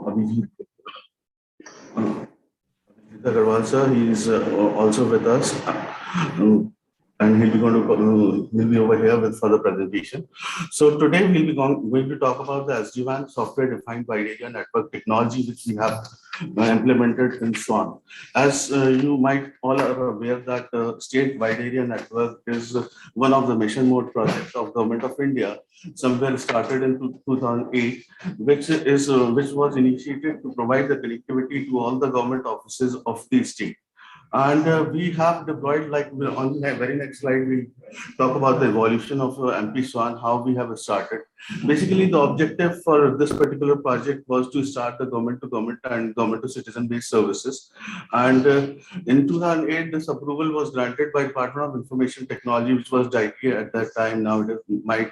Abhijit Agarwal sir, he is also with us, and he'll be over here with further presentation. So today we'll be going to talk about the SD-WAN software-defined wide area network technology, which we have implemented in SWAN. As you might all are aware that state wide area network is one of the mission mode projects of Government of India, somewhere started in 2008, which was initiated to provide the connectivity to all the government offices of the state. And we have deployed, like on the very next slide, we talk about the evolution of MP SWAN, how we have started. Basically, the objective for this particular project was to start the government to government and government to citizen based services. And in 2008, this approval was granted by Department of Information Technology, which was DITE at that time. Now it is MIT.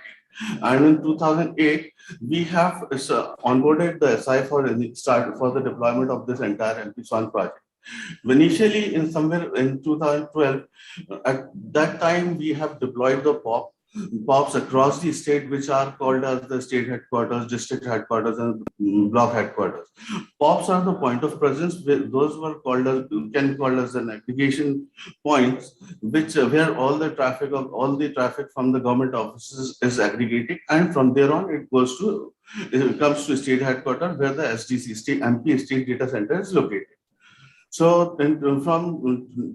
And in 2008, we have onboarded the SI for the deployment of this entire MP SWAN project. Initially, in somewhere in 2012, at that time, we have deployed the POPs across the state, which are called as the state headquarters, district headquarters, and block headquarters. POPs are the point of presence. Those were called as an aggregation points, which where all the traffic from the government offices is aggregated, and from there on it comes to state headquarters, where the SDC MP state data center is located. So from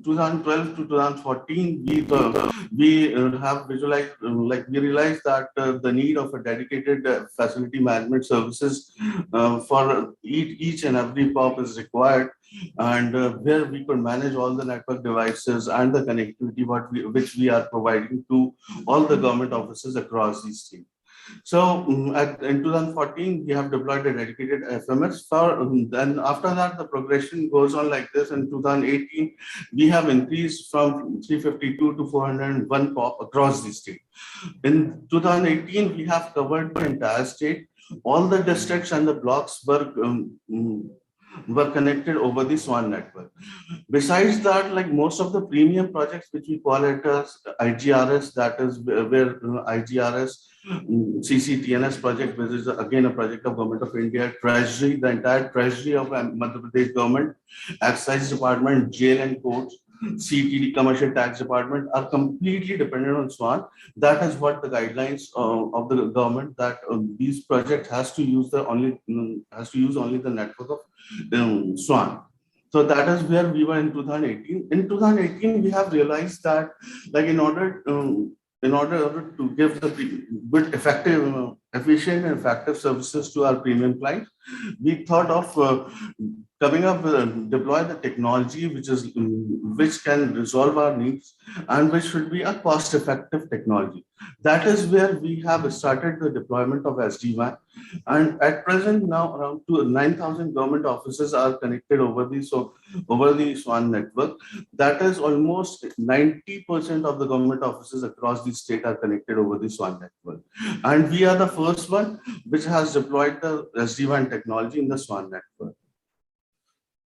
2012 to 2014, we have visualized, we realized that the need of a dedicated facility management services for each and every POP is required, and where we could manage all the network devices and the connectivity which we are providing to all the government offices across the state. So in 2014, we have deployed a dedicated FMS. Then after that, the progression goes on like this. In 2018, we have increased from 352 to 401 POP across the state. In 2018, we have covered the entire state. All the districts and the blocks were connected over the SWAN network. Besides that, like most of the premium projects, which we call it as IGRS, that is where IGRS, CCTNS project, which is again a project of Government of India, Treasury, the entire Treasury of Madhya Pradesh government, Excise Department, Jail and Courts, CTD, Commercial Tax Department, are completely dependent on SWAN. That is what the guidelines of the government, that these projects has to use only the network of SWAN. So that is where we were in 2018. In 2018, we have realized that, like, in order to give the good, effective, efficient, and effective services to our premium clients, we thought of coming up with deploy the technology which can resolve our needs and which should be a cost-effective technology. That is where we have started the deployment of SD-WAN. And at present, now around 9,000 government offices are connected over the SWAN network. That is almost 90% of the government offices across the state are connected over the SWAN network. And we are the first one which has deployed the SD-WAN technology in the SWAN network.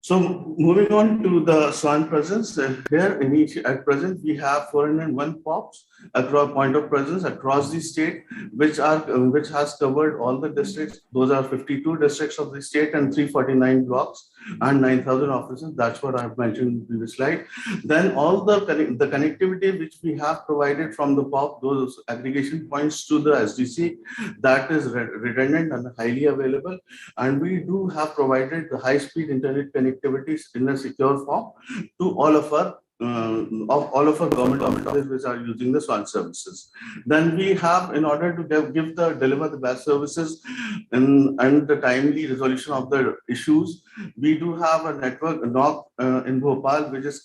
So moving on to the SWAN presence, here at present we have 401 POPs across point of presence across the state, which has covered all the districts. Those are 52 districts of the state and 349 blocks and 9,000 offices. That's what I've mentioned in the previous slide. Then all the connectivity which we have provided from the POP, those aggregation points to the SDC, that is redundant and highly available. And we do have provided the high-speed internet connectivities in a secure form to all of our government offices which are using the SWAN services. Then we have, in order to deliver the best services and the timely resolution of the issues, we do have a network NOC in Bhopal, which is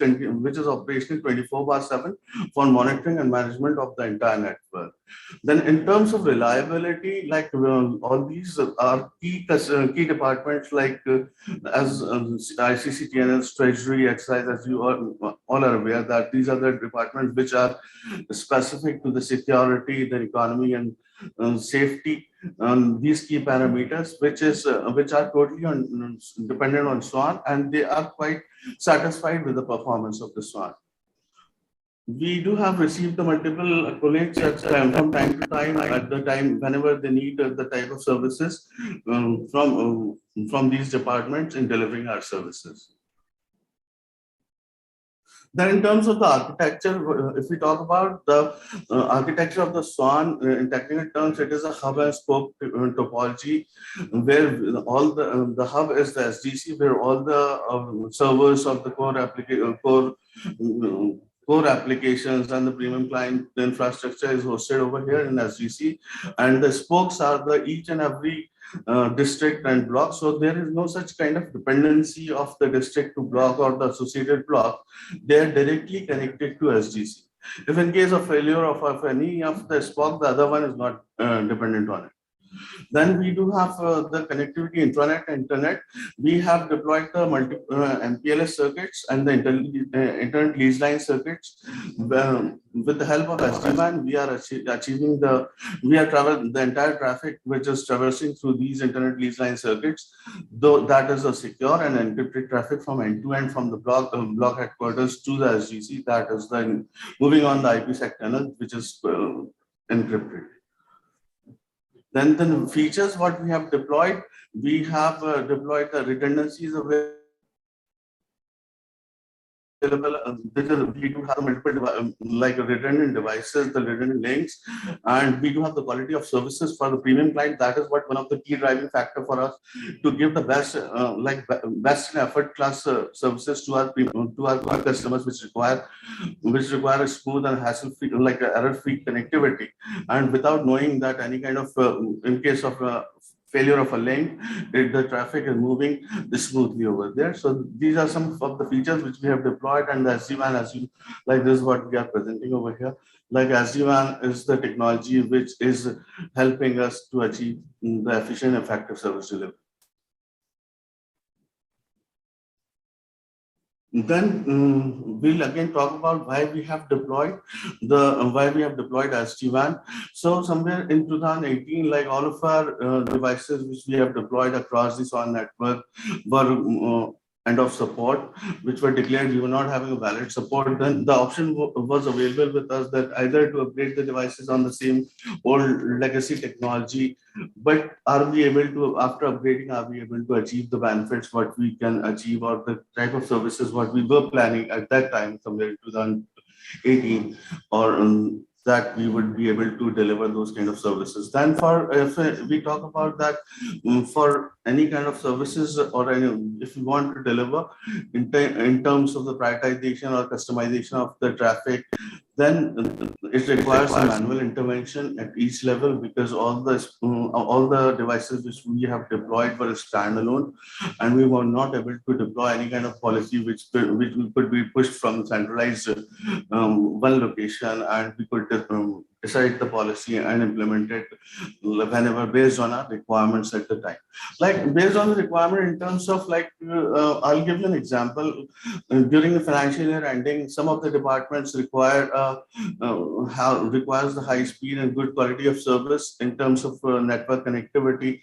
operational 24/7 for monitoring and management of the entire network. Then in terms of reliability, like all these are key departments, like as ICCTNS, Treasury, Excise, as you all are aware that these are the departments which are specific to the security, the economy, and safety. These key parameters, which are totally dependent on SWAN, and they are quite satisfied with the performance of the SWAN. We do have received the multiple accolades from time to time, at the time whenever they need the type of services from these departments in delivering our services. Then in terms of the architecture, if we talk about the architecture of the SWAN, in technical terms, it is a hub and spoke topology, where all the hub is the SDC, where all the servers of the core applications and the premium client infrastructure is hosted over here in SDC, and the spokes are the each and every district and block. So there is no such kind of dependency of the district to block or the associated block. They are directly connected to SDC. If in case of failure of any of the spoke, the other one is not dependent on it. Then we do have the connectivity intranet and internet. We have deployed the MPLS circuits and the internet lease line circuits. With the help of SD-WAN, we are achieving the entire traffic which is traversing through these internet lease line circuits, though that is a secure and encrypted traffic from end to end, from the block headquarters to the SDC. That is then moving on the IPsec tunnel, which is encrypted. Then the features what we have deployed, we have deployed the redundancies available. We do have multiple like redundant devices, the redundant links, and we do have the quality of services for the premium client. That is what one of the key driving factor for us to give the best best in effort class services to our customers, which require a smooth and hassle free, like error free connectivity, and without knowing that any kind of in case of failure of a link, the traffic is moving smoothly over there. So these are some of the features which we have deployed, and the SD-WAN, as you like, this is what we are presenting over here. Like SD-WAN is the technology which is helping us to achieve the efficient, effective service delivery. Then we'll again talk about why we have deployed SD-WAN. So somewhere in 2018, like all of our devices which we have deployed across the SWAN network were end of support, which were declared we were not having a valid support. Then the option was available with us that either to upgrade the devices on the same old legacy technology, but are we able to, after upgrading, are we able to achieve the benefits what we can achieve, or the type of services what we were planning at that time, somewhere in 2018, or that we would be able to deliver those kind of services. Then for if we talk about that, for any kind of services, or if we want to deliver in terms of the prioritization or customization of the traffic, then it requires a manual intervention at each level, because all the devices which we have deployed were standalone, and we were not able to deploy any kind of policy which could be pushed from centralized one location, and we could decide the policy and implement it whenever based on our requirements at the time. Like based on the requirement in terms of like, I'll give you an example. During the financial year ending, some of the departments requires the high speed and good quality of service in terms of network connectivity.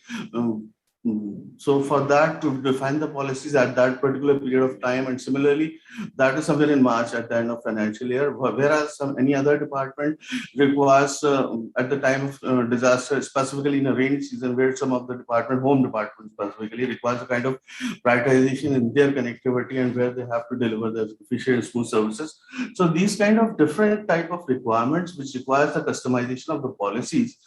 So for that, to define the policies at that particular period of time, and similarly, that is somewhere in March at the end of financial year, whereas any other department requires at the time of disaster, specifically in a rainy season, where some of the home department specifically requires a kind of prioritization in their connectivity, and where they have to deliver the efficient and smooth services. So these kind of different type of requirements, which requires the customization of the policies,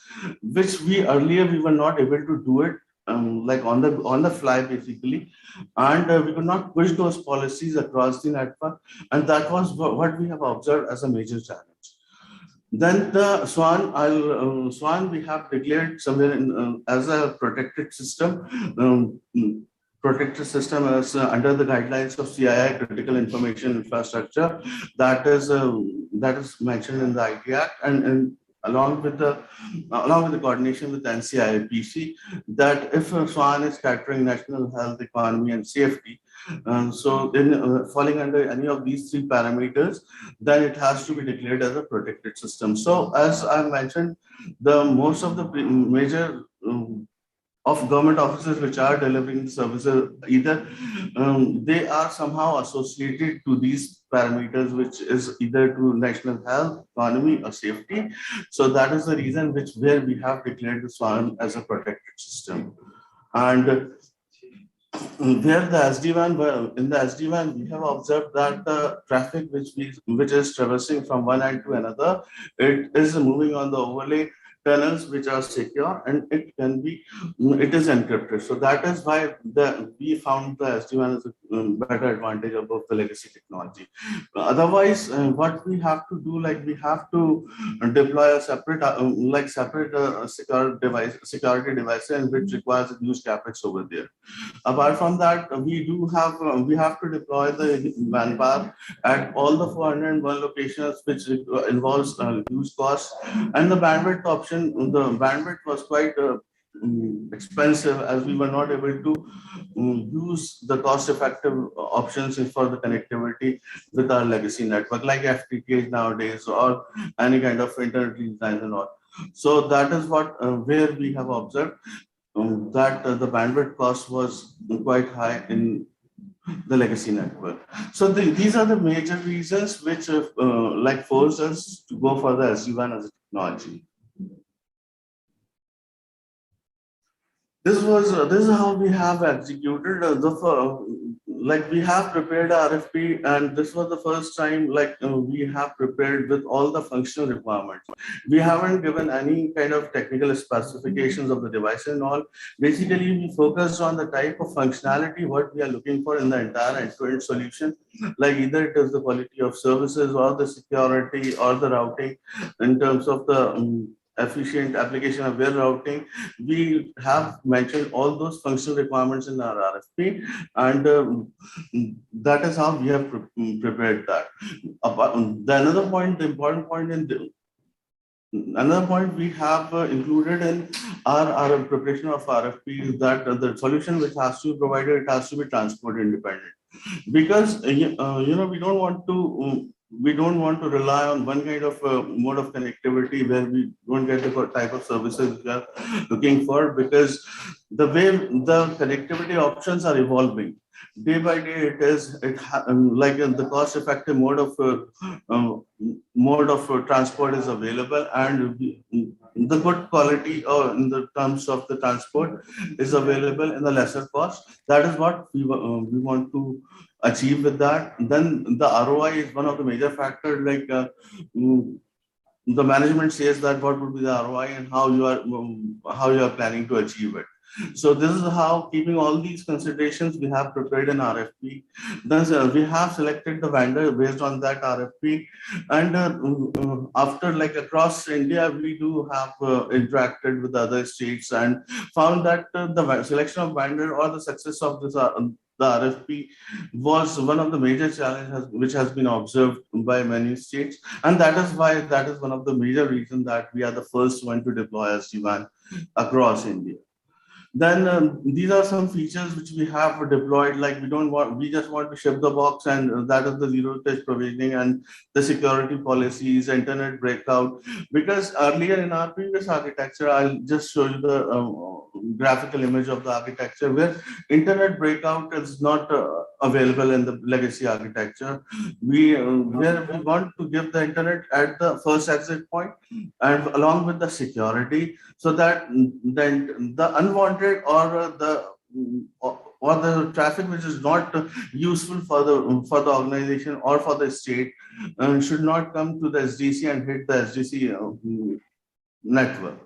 which we earlier we were not able to do it like on the fly basically, and we could not push those policies across the network, and that was what we have observed as a major challenge. Then the SWAN we have declared somewhere as a protected system. Protected system as under the guidelines of CII, Critical Information Infrastructure, that is mentioned in the IT Act, and along with the coordination with NCIPC, that if SWAN is capturing national health, economy, and safety, so in falling under any of these three parameters, then it has to be declared as a protected system. So as I mentioned, most of the major of government offices which are delivering services, either they are somehow associated to these parameters, which is either to national health, economy, or safety. So that is the reason where we have declared the SWAN as a protected system. And where the SD-WAN, in the SD-WAN, we have observed that the traffic which is traversing from one end to another, it is moving on the overlay tunnels which are secure, and it is encrypted. So that is why we found the SD-WAN as a better advantage above the legacy technology. Otherwise, what we have to do, like we have to deploy a separate security device, and which requires a huge capex over there. Apart from that, we have to deploy the manpower at all the 401 locations, which involves huge costs, and the bandwidth option. The bandwidth was quite expensive, as we were not able to use the cost-effective options for the connectivity with our legacy network, like FTTH nowadays, or any kind of internet designs and all. So that is what where we have observed that the bandwidth cost was quite high in the legacy network. So these are the major reasons which like forced us to go for the SD-WAN as a technology. This is how we have executed like we have prepared RFP, and this was the first time like we have prepared with all the functional requirements. We haven't given any kind of technical specifications of the device and all. Basically, we focused on the type of functionality what we are looking for in the entire end-to-end solution, like either it is the quality of services, or the security, or the routing, in terms of the efficient application of ware routing. We have mentioned all those functional requirements in our RFP, and that is how we have prepared that. The important point in another point we have included in our preparation of RFP is that the solution which has to be provided, it has to be transport independent, because we don't want to rely on one kind of mode of connectivity where we don't get the type of services we are looking for, because the way the connectivity options are evolving day by day, the cost effective mode of transport is available, and the good quality or in the terms of the transport is available in the lesser cost. That is what we want to achieve with that. Then the ROI is one of the major factors. The management says that what would be the ROI and how you are planning to achieve it. So this is how, keeping all these considerations, we have prepared an RFP. Then we have selected the vendor based on that RFP, and after, like, across India, we do have interacted with other states and found that the selection of vendor or the success of this the RFP was one of the major challenges which has been observed by many states, and that is one of the major reasons that we are the first one to deploy SD-WAN across India. Then these are some features which we have deployed. Like, we just want to ship the box, and that is the zero touch provisioning and the security policies, internet breakout. Because earlier in our previous architecture, I'll just show you the graphical image of the architecture where internet breakout is not available in the legacy architecture. Where we want to give the internet at the first exit point, and along with the security, so that then the unwanted or the traffic which is not useful for the organization or for the state should not come to the SDC and hit the SDC network.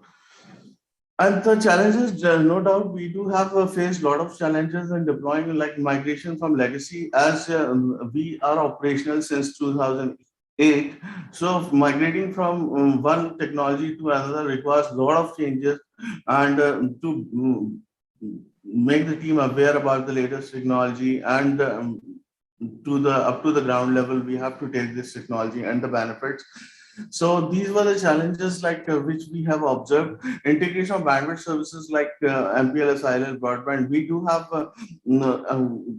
And the challenges, no doubt, we do have faced a lot of challenges in deploying, like migration from legacy, as we are operational since 2008. So migrating from one technology to another requires a lot of changes, and to make the team aware about the latest technology, and up to the ground level, we have to take this technology and the benefits. So these were the challenges, like which we have observed. Integration of bandwidth services like MPLS, ILL, broadband. We do have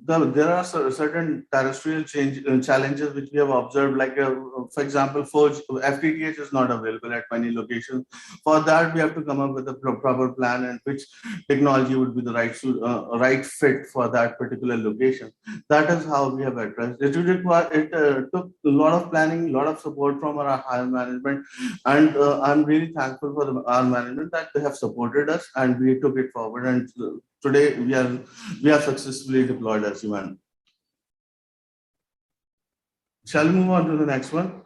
there are certain terrestrial challenges which we have observed. Like for example, FTTH is not available at many locations. For that, we have to come up with a proper plan and which technology would be the right fit for that particular location. That is how we have addressed it. It took a lot of planning, a lot of support from our higher management, and I'm really thankful for our management that they have supported us and we took it forward, and today we have successfully deployed SD-WAN. Shall we move on to the next one?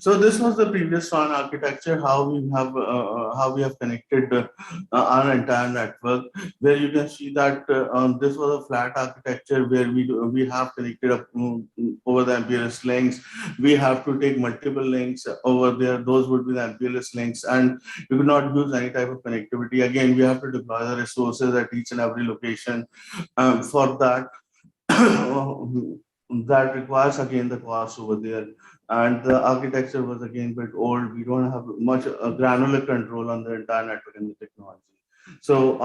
So this was the previous WAN architecture, how we have connected our entire network, where you can see that this was a flat architecture where we have connected up over the MPLS links. We have to take multiple links over there. Those would be the MPLS links, and we could not use any type of connectivity. Again, we have to deploy the resources at each and every location. For that, that requires again the cost over there. And the architecture was again a bit old. We don't have much granular control on the entire network and the technology. So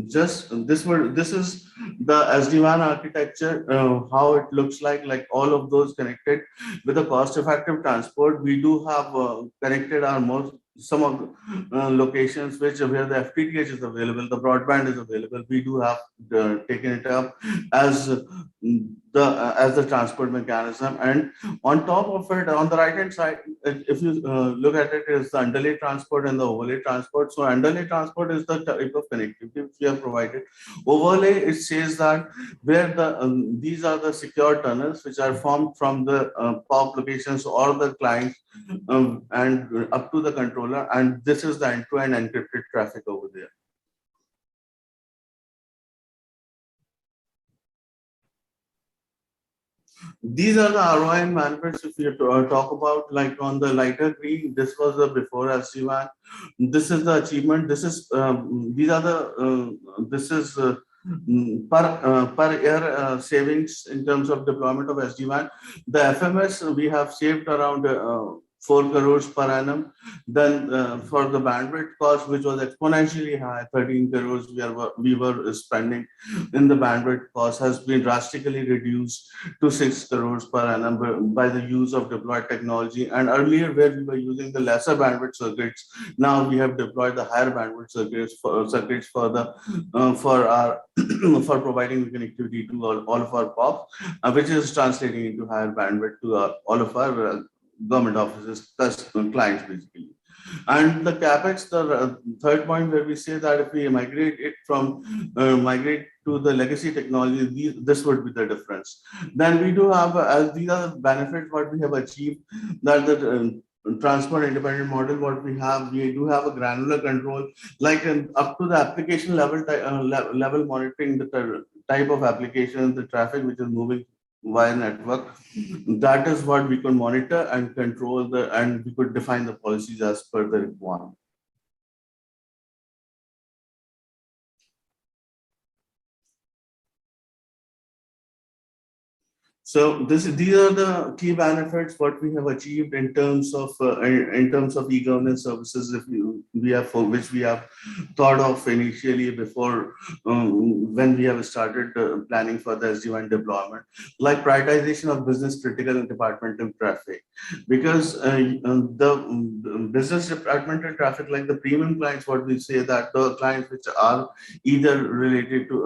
this is the SD-WAN architecture, how it looks like all of those connected with a cost-effective transport. We do have connected some of the locations where the FTTH is available, the broadband is available. We do have taken it up as the transport mechanism, and on top of it, on the right hand side, if you look at it, is the underlay transport and the overlay transport. So underlay transport is the type of connectivity we have provided. Overlay, it says that where these are the secure tunnels which are formed from the POP locations or the client and up to the controller, and this is the end-to-end encrypted traffic over there. These are the ROI and benefits. If you talk about like on the lighter green, this was the before SD-WAN. This is the achievement. This is these are the this is per year savings in terms of deployment of SD-WAN. The FMS we have saved around 4 crores per annum. Then for the bandwidth cost, which was exponentially high, 13 crores we were spending in the bandwidth cost has been drastically reduced to 6 crores per annum by the use of deployed technology. And earlier, where we were using the lesser bandwidth circuits, now we have deployed the higher bandwidth circuits for the for our for providing the connectivity to all of our POPs, which is translating into higher bandwidth to all of our government offices, clients basically. And the capex, the third point where we say that if we migrate it from migrate to the legacy technology, this would be the difference. Then we do have, as these are the benefits what we have achieved, that the transport independent model what we do have a granular control, like up to the application level level monitoring the type of application, the traffic which is moving via network. That is what we could monitor and control and we could define the policies as per the requirement. So these are the key benefits what we have achieved in terms of e-governance services. If we have for which we have thought of initially before when we have started planning for the SD-WAN deployment, like prioritization of business critical and departmental traffic, because the business departmental traffic, like the premium clients, what we say that the clients which are either related to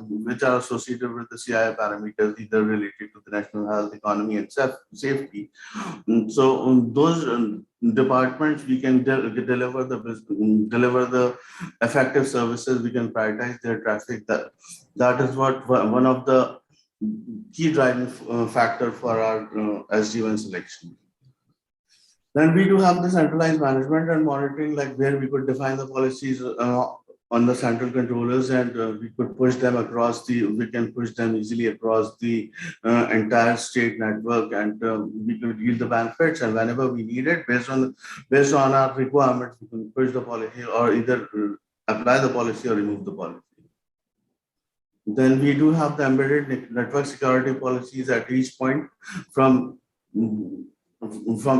which are associated with the CII parameters, either related to the national health, economy, and safety. So those departments we can deliver the effective services. We can prioritize their traffic. That is what one of the key driving factor for our SD-WAN selection. Then we do have the centralized management and monitoring, like where we could define the policies on the central controllers, and we could push them across we can push them easily across the entire state network, and we could yield the benefits. And whenever we need it, based on our requirements, we can push the policy or either apply the policy or remove the policy. Then we do have the embedded network security policies at each point from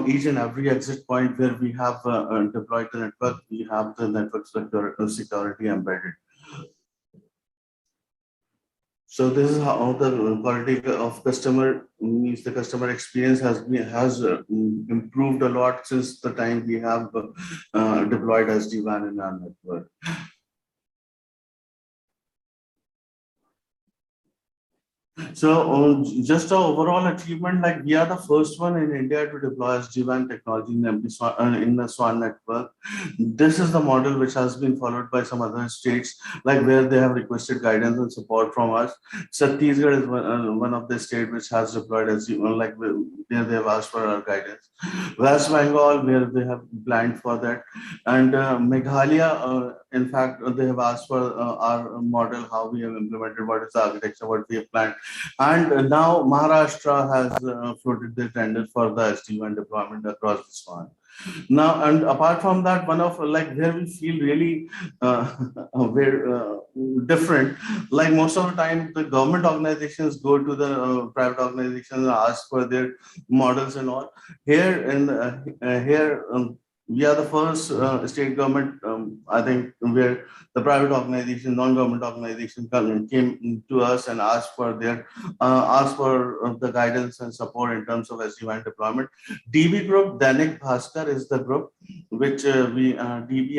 each and every exit point where we have deployed the network, we have the network security embedded. So this is how the quality of customer means the customer experience has improved a lot since the time we have deployed SD-WAN in our network. So just an overall achievement, like we are the first one in India to deploy SD-WAN technology in the SWAN network. This is the model which has been followed by some other states, like where they have requested guidance and support from us. Chhattisgarh is one of the states which has deployed SD-WAN, like where they have asked for our guidance. West Bengal, where they have planned for that, and Meghalaya, in fact, they have asked for our model, how we have implemented, what is the architecture, what we have planned. And now Maharashtra has floated the tender for the SD-WAN deployment across the SWAN. Now, and apart from that, one of like where we feel really very different, like most of the time the government organizations go to the private organizations and ask for their models and all. Here we are the first state government, I think, where the private organization, non-government organization came to us and asked for the guidance and support in terms of SD-WAN deployment. DB group, Danik Bhaskar is the group which DB,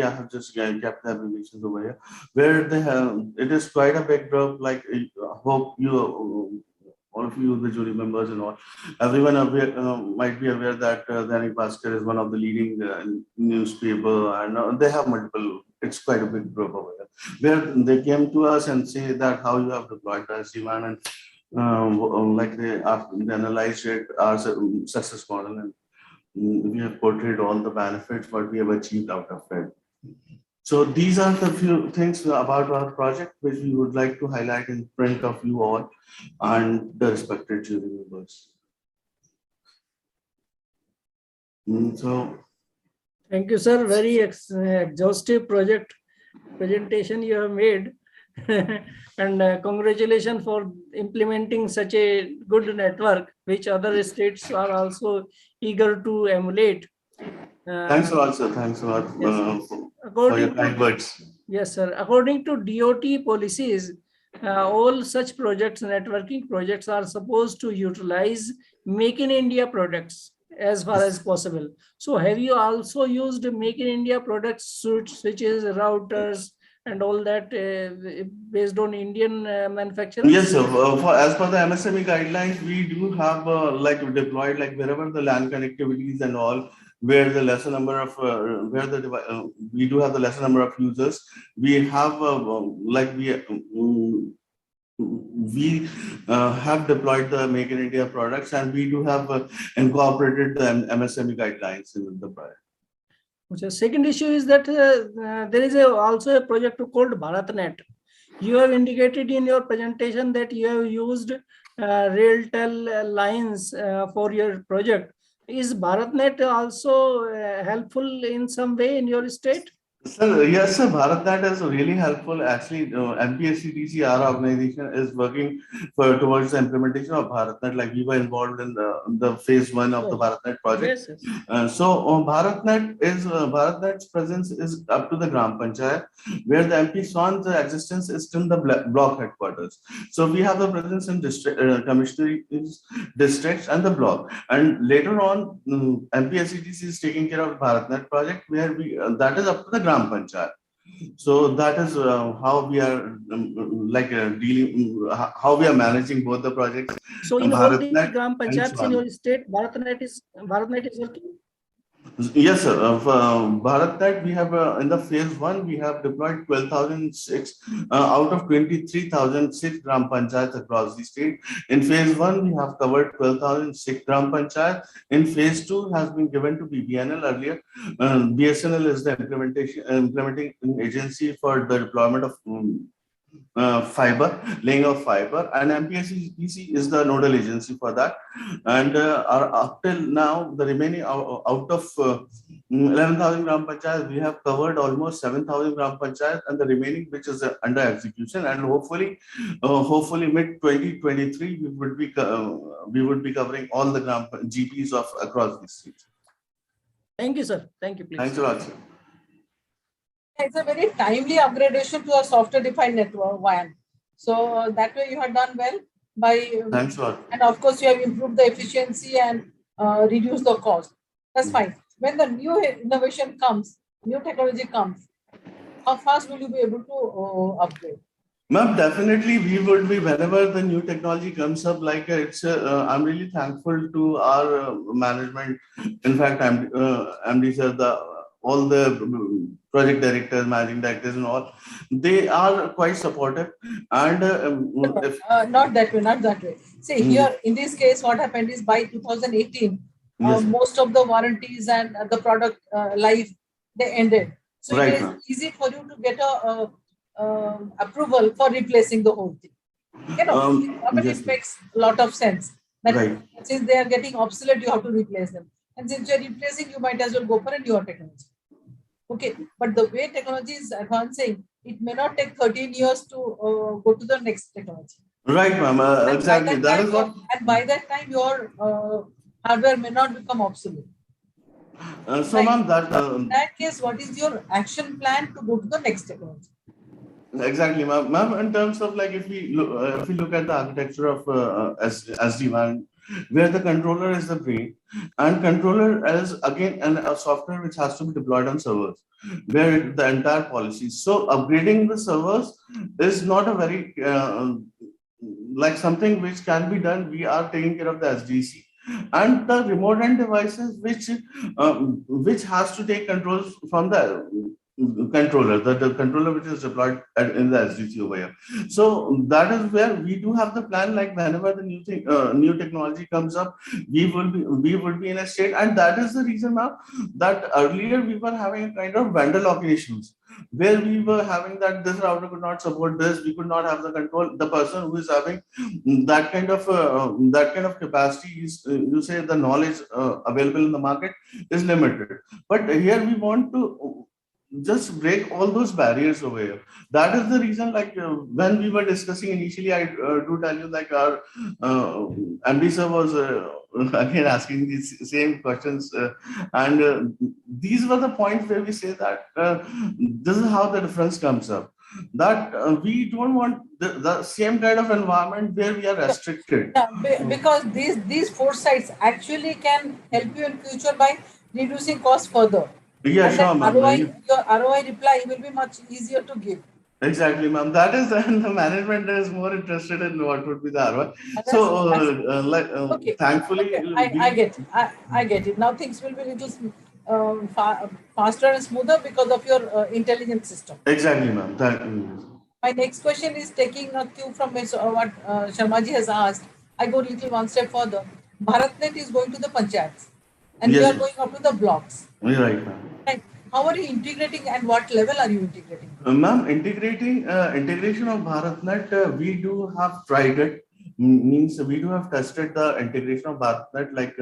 I have just kept the abbreviations over here, where they have, it is quite a big group. Like hope you. All of you, the jury members and all, everyone might be aware that Danik Bhaskar is one of the leading newspaper, and they have multiple. It's quite a big group over there, where they came to us and say that how you have deployed the SD-WAN, and like they analyzed it as a success model, and we have portrayed all the benefits what we have achieved out of it. So these are the few things about our project which we would like to highlight in front of you all and the respected jury members. So Thank you, sir. Very exhaustive presentation you have made. And congratulations for implementing such a good network, which other states are also eager to emulate. thanks a lot, sir. Thanks a lot Yes. for your According kind to, words. yes, sir. According to DOT policies, all such projects, networking projects, are supposed to utilize Make in India products as far as possible. So have you also used Make in India products, switches, routers, and all that based on Indian manufacturers? Yes, sir. As per the MSME guidelines, we do have like deployed like wherever the LAN connectivities and all, where the lesser number of we do have the lesser number of users. We have like we have deployed the Make in India products, and we do have incorporated the MSME guidelines in the product. The second issue is that there is also a project called BharatNet. You have indicated in your presentation that you have used RailTel lines for your project. Is BharatNet also helpful in some way in your state? Sir, yes, sir. BharatNet is really helpful. Actually, MPSCTC, our organization, is working towards the implementation of BharatNet. Like we were involved in the phase 1 of the BharatNet project. Yes, yes. BharatNet's presence is up to the Gram Panchayat, where the MP Swan's existence is still the block headquarters. So we have the presence in district commissionaries, districts, and the block. And later on, MPSCTC is taking care of BharatNet project, where we that is up to the Gram Panchayat. So that is how we are dealing, how we are managing both the projects. So in all the BharatNet Gram and Panchayats in Swan. your state, BharatNet is working? Yes, sir. BharatNet, we have in the phase 1, we have deployed 12,006 out of 23,006 Gram Panchayats across the state. In phase 1, we have covered 12,006 Gram Panchayats. In phase 2, has been given to BBNL earlier. BSNL is the implementing agency for the deployment of laying of fiber, and MPSCTC is the nodal agency for that. And up till now, the remaining out of 11,000 Gram Panchayat, we have covered almost 7,000 Gram Panchayat, and the remaining, which is under execution. And hopefully mid 2023, we would be covering all the GPs of across the state. Thank you, sir. Thank you, please. Thanks a lot, sir. It's a very timely upgradation to a software-defined network WAN. So that way you have done well by. Thanks a lot. And of course, you have improved the efficiency and reduced the cost. That's fine. When the new innovation comes, new technology comes, how fast will you be able to upgrade? Ma'am, definitely we would be, whenever the new technology comes up, like I'm really thankful to our management. In fact, MD sir, all the project directors, managing directors and all, they are quite supportive. And not that way. See, here in this case, what happened is by 2018, yes, most of the warranties and the product life, they ended. So right, it is easy for you to get a approval for replacing the whole thing. yes, It makes a lot of sense that right, since they are getting obsolete, you have to replace them. And since you're replacing, you might as well go for a newer technology. Okay, but the way technology is advancing, it may not take 13 years to go to the next technology. right, ma'am. Exactly. That is what. And by that time, your hardware may not become obsolete. So, right. ma'am, in that case, what is your action plan to go to the next technology? Exactly, ma'am. In terms of like, if we look at the architecture of SD-WAN, where the controller is the brain, and controller is again a software which has to be deployed on servers, where the entire policy. So upgrading the servers is not a very like something which can be done. We are taking care of the SDC and the remote end devices, which has to take controls from the controller, the controller which is deployed in the SDC over here. So that is where we do have the plan, like whenever the new thing, new technology comes up, we will be in a state, and that is the reason now that earlier we were having a kind of vendor lock issues, where we were having that this router could not support this, we could not have the control. The person who is having that kind of capacity is, you say, the knowledge available in the market is limited. But here we want to just break all those barriers over here. That is the reason, like when we were discussing initially, I do tell you, like our MD sir was again asking these same questions, and these were the points where we say that this is how the difference comes up. That we don't want the same kind of environment where we are restricted. Yeah, because these foresights actually can help you in future by reducing cost further. Yeah, And sure, then ma'am. your ROI reply will be much easier to give. Exactly, ma'am. That is, and the management is more interested in what would be the ROI. And So, okay. thankfully, Okay. I get it. I get it. Now things will be little faster and smoother because of your intelligent system. Exactly, ma'am. Thank you. My next question is taking a cue from what Sharmaji has asked. I go a little one step further. BharatNet is going to the panchayats, and we Yes, are going up to the blocks. you're right, ma'am. Right. How are you integrating, and what level are you integrating? Ma'am, integration of BharatNet, we do have tried it. Means we do have tested the integration of BharatNet, like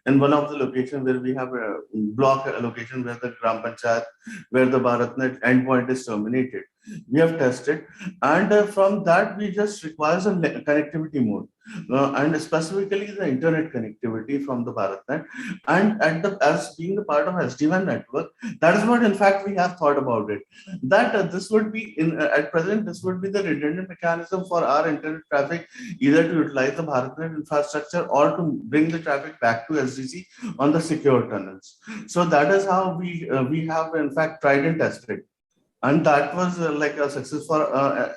in one of the locations where we have a block location where the Gram Panchayat, where the BharatNet endpoint is terminated. We have tested, and from that we just requires a connectivity mode, and specifically the internet connectivity from the BharatNet, and as being a part of SD-WAN network, that is what in fact we have thought about it. That this would be at present, this would be the redundant mechanism for our internet traffic, either to utilize the BharatNet infrastructure or to bring the traffic back to SDC on the secure tunnels. So that is how we have in fact tried and tested. And that was like a success for,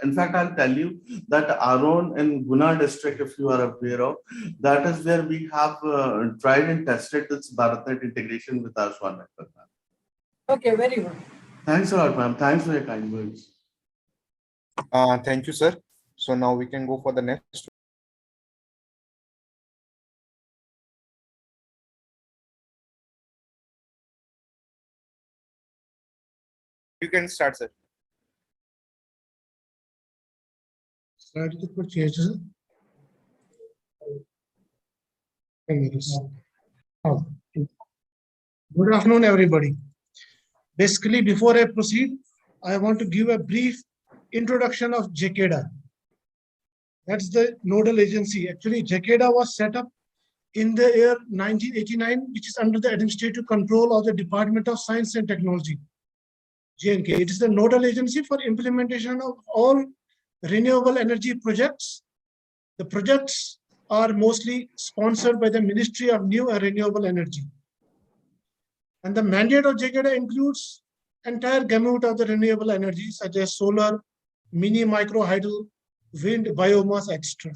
in fact, I'll tell you that Aron in Guna district, if you are aware of, that is where we have tried and tested this BharatNet integration with our SWAN network. Okay, very good. Thanks a lot, ma'am. Thanks for your kind words. Thank you, sir. So now we can go for the next. You can start, sir. Slide to purchase. Good afternoon, everybody. Basically, before I proceed, I want to give a brief introduction of JKDA. That's the nodal agency. Actually, JKDA was set up in the year 1989, which is under the administrative control of the Department of Science and Technology, JNK. It is the nodal agency for implementation of all renewable energy projects. The projects are mostly sponsored by the Ministry of New and Renewable Energy. And the mandate of JKDA includes entire gamut of the renewable energy, such as solar, mini micro hydro, wind, biomass, etc.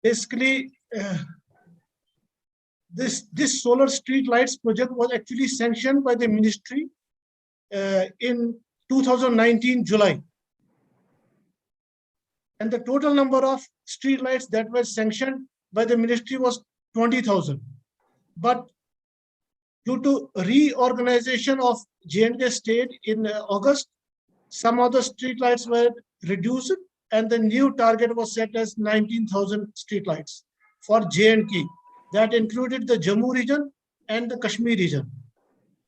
Basically, this solar street lights project was actually sanctioned by the ministry in 2019 July. And the total number of street lights that were sanctioned by the ministry was 20,000. But due to reorganization of J&K state in August, some of the street lights were reduced, and the new target was set as 19,000 street lights for J&K. That included the Jammu region and the Kashmir region.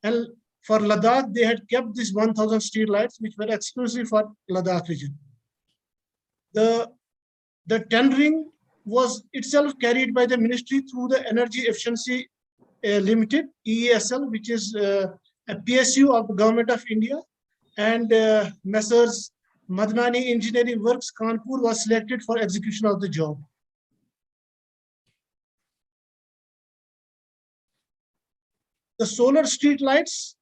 And for Ladakh, they had kept this 1,000 street lights, which were exclusive for Ladakh region. The tendering was itself carried by the ministry through the Energy Efficiency Limited, EESL, which is a PSU of the Government of India, and Messrs. Madnani Engineering Works, Kanpur, was selected for execution of the job. The solar street lights,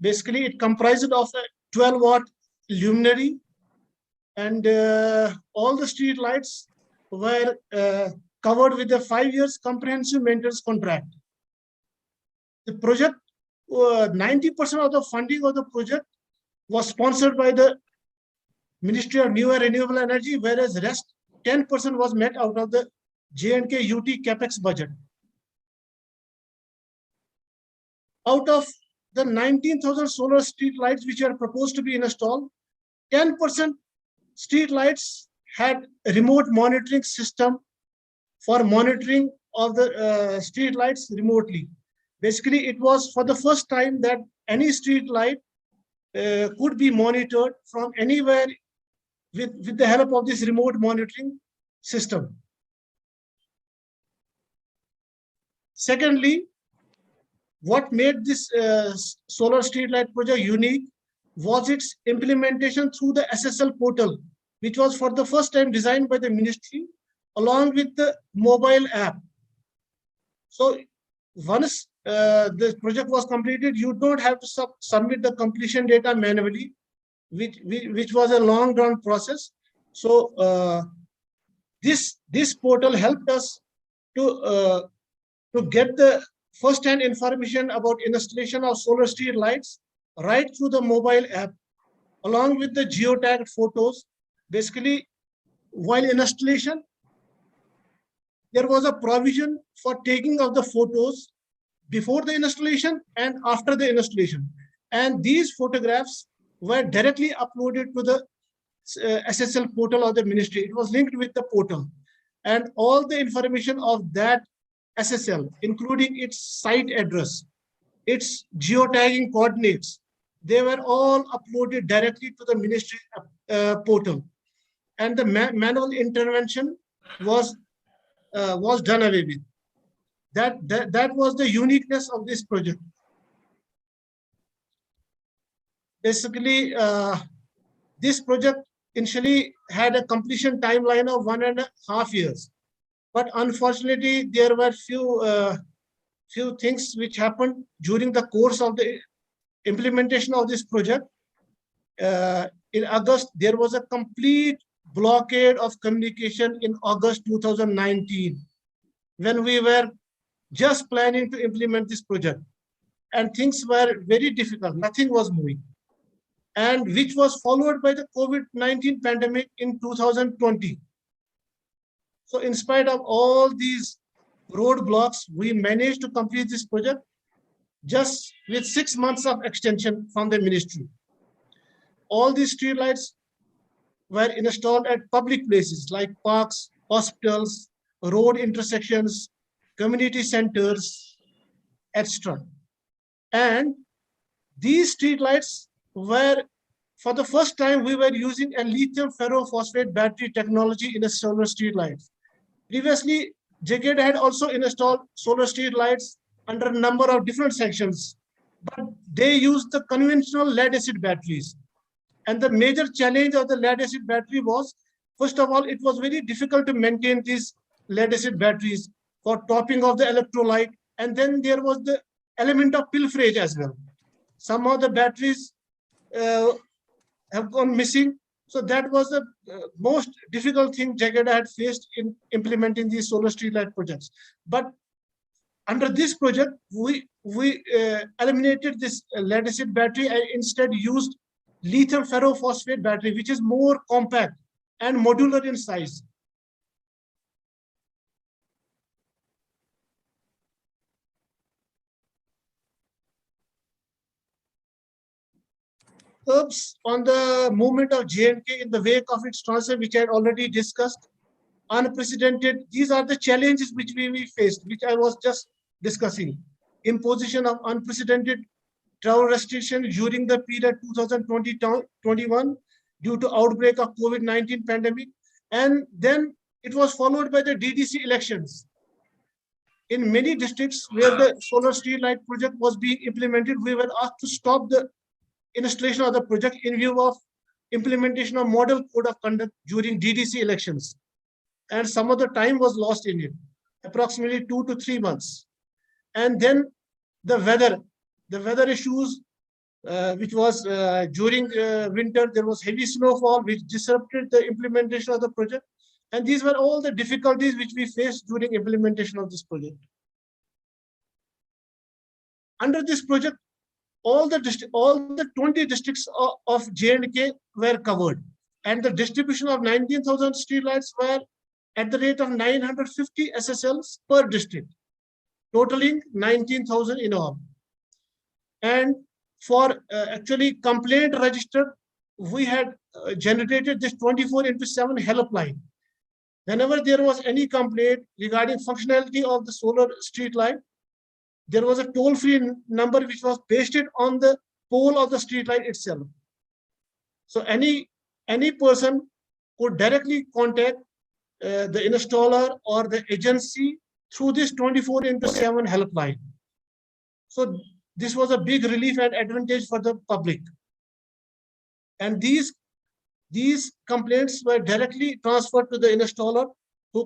basically it comprised of a 12-watt luminary, and all the street lights were covered with a 5 years comprehensive maintenance contract. The project 90% of the funding of the project was sponsored by the Ministry of New and Renewable Energy, whereas rest 10% was met out of the J&K UT capex budget. Out of the 19,000 solar street lights which are proposed to be installed, 10% street lights had a remote monitoring system for monitoring of the street lights remotely. Basically, it was for the first time that any street light could be monitored from anywhere with the help of this remote monitoring system. Secondly, what made this solar street light project unique was its implementation through the SSL portal, which was for the first time designed by the ministry along with the mobile app. So once the project was completed, you don't have to submit the completion data manually, which was a long run process. So this portal helped us to get the first-hand information about installation of solar street lights right through the mobile app, along with the geotagged photos. Basically, while installation, there was a provision for taking of the photos before the installation and after the installation. And these photographs were directly uploaded to the SSL portal of the ministry. It was linked with the portal. And all the information of that SSL, including its site address, its geotagging coordinates, they were all uploaded directly to the ministry portal. And the manual intervention was done away with. That was the uniqueness of this project. Basically, this project initially had a completion timeline of 1.5 years. But unfortunately, there were few things which happened during the course of the implementation of this project. In August, there was a complete blockade of communication in August 2019, when we were just planning to implement this project. And things were very difficult. Nothing was moving. And which was followed by the COVID-19 pandemic in 2020. So in spite of all these roadblocks, we managed to complete this project just with 6 months of extension from the ministry. All these street lights were installed at public places like parks, hospitals, road intersections, community centers, etc. And these street lights were, for the first time, we were using a lithium ferrophosphate battery technology in a solar street lights. Previously, JKD had also installed solar street lights under a number of different sections, but they used the conventional lead acid batteries. And the major challenge of the lead acid battery was, first of all, it was very difficult to maintain these lead acid batteries for topping of the electrolyte. And then there was the element of pilferage as well. Some of the batteries have gone missing. So that was the most difficult thing JKD had faced in implementing these solar street light projects. But under this project, we eliminated this lead acid battery and instead used lithium ferrophosphate battery, which is more compact and modular in size. Curbs on the movement of J&K in the wake of its transfer, which I had already discussed. Unprecedented, these are the challenges which we faced, which I was just discussing. Imposition of unprecedented travel restrictions during the period 2020-21 due to outbreak of COVID-19 pandemic. And then it was followed by the DDC elections. In many districts where the solar street light project was being implemented, we were asked to stop the installation of the project in view of implementation of model code of conduct during DDC elections. And some of the time was lost in it, approximately 2 to 3 months. And then the weather issues, which was during winter, there was heavy snowfall, which disrupted the implementation of the project. And these were all the difficulties which we faced during implementation of this project. Under this project, all the 20 districts of J&K were covered, and the distribution of 19,000 streetlights were at the rate of 950 SSLs per district, totaling 19,000 in all. And for actually complaint registered, we had generated this 24/7 helpline. Whenever there was any complaint regarding functionality of the solar street light, there was a toll-free number which was pasted on the pole of the street light itself. So any person could directly contact the installer or the agency through this 24/7 helpline. So this was a big relief and advantage for the public. And these complaints were directly transferred to the installer, who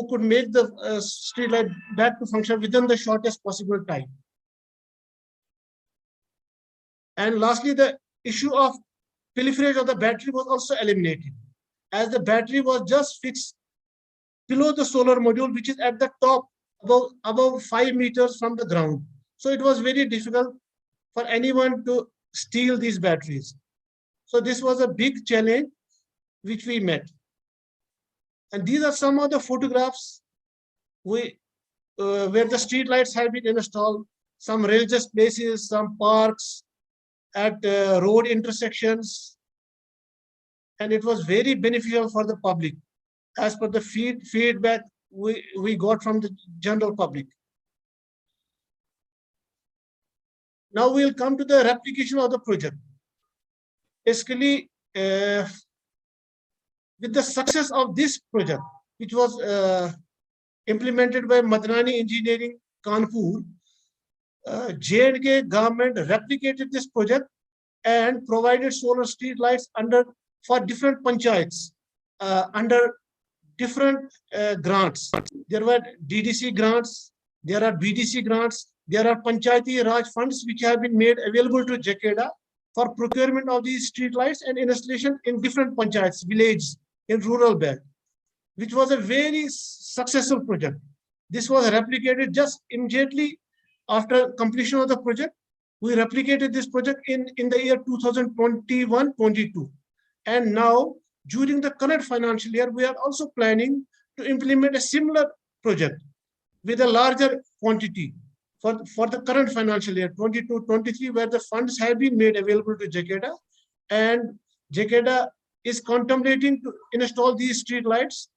could make the street light back to function within the shortest possible time. And lastly, the issue of pilferage of the battery was also eliminated, as the battery was just fixed below the solar module, which is at the top, above 5 meters from the ground. So it was very difficult for anyone to steal these batteries. So this was a big challenge which we met. And these are some of the photographs where the street lights have been installed, some religious places, some parks, at road intersections. And it was very beneficial for the public, as per the feedback we got from the general public. Now we'll come to the replication of the project. Basically, with the success of this project, which was implemented by Madnani Engineering, Kanpur, J&K government replicated this project and provided solar street lights for different panchayats under different grants. There were DDC grants, there are BDC grants, there are Panchayati Raj funds which have been made available to JKDA for procurement of these street lights and installation in different panchayats, villages in rural belt, which was a very successful project. This was replicated just immediately after completion of the project. We replicated this project in the year 2021-22. And now, during the current financial year, we are also planning to implement a similar project with a larger quantity for the current financial year 22-23, where the funds have been made available to JKDA, and JKDA is contemplating to install these street lights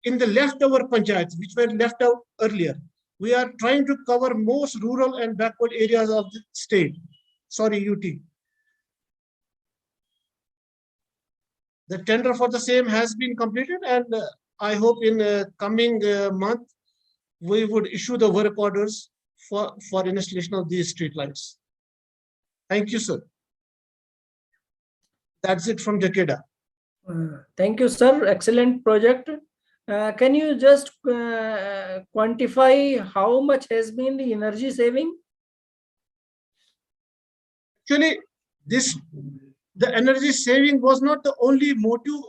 in the leftover panchayats which were left out earlier. We are trying to cover most rural and backward areas of the state, UT. The tender for the same has been completed, and I hope in coming month, we would issue the work orders for installation of these street lights. Thank you, sir. That's it from JKDA. Thank you, sir. Excellent project. Can you just quantify how much has been the energy saving? Actually, the energy saving was not the only motive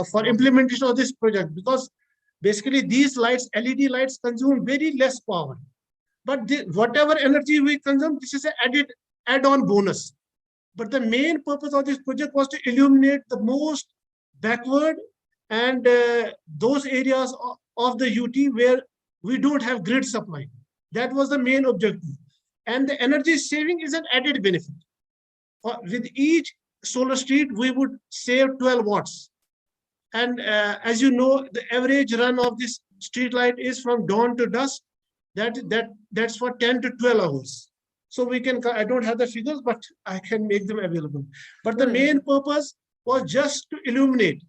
for implementation of this project, because basically these lights, LED lights, consume very less power. But whatever energy we consume, this is an add-on bonus. But the main purpose of this project was to illuminate the most backward and those areas of the UT where we don't have grid supply. That was the main objective. And the energy saving is an added benefit. With each solar street, we would save 12 watts. And as you know, the average run of this street light is from dawn to dusk. That's for 10 to 12 hours. So we can, I don't have the figures, but I can make them available. But the main purpose was just to illuminate,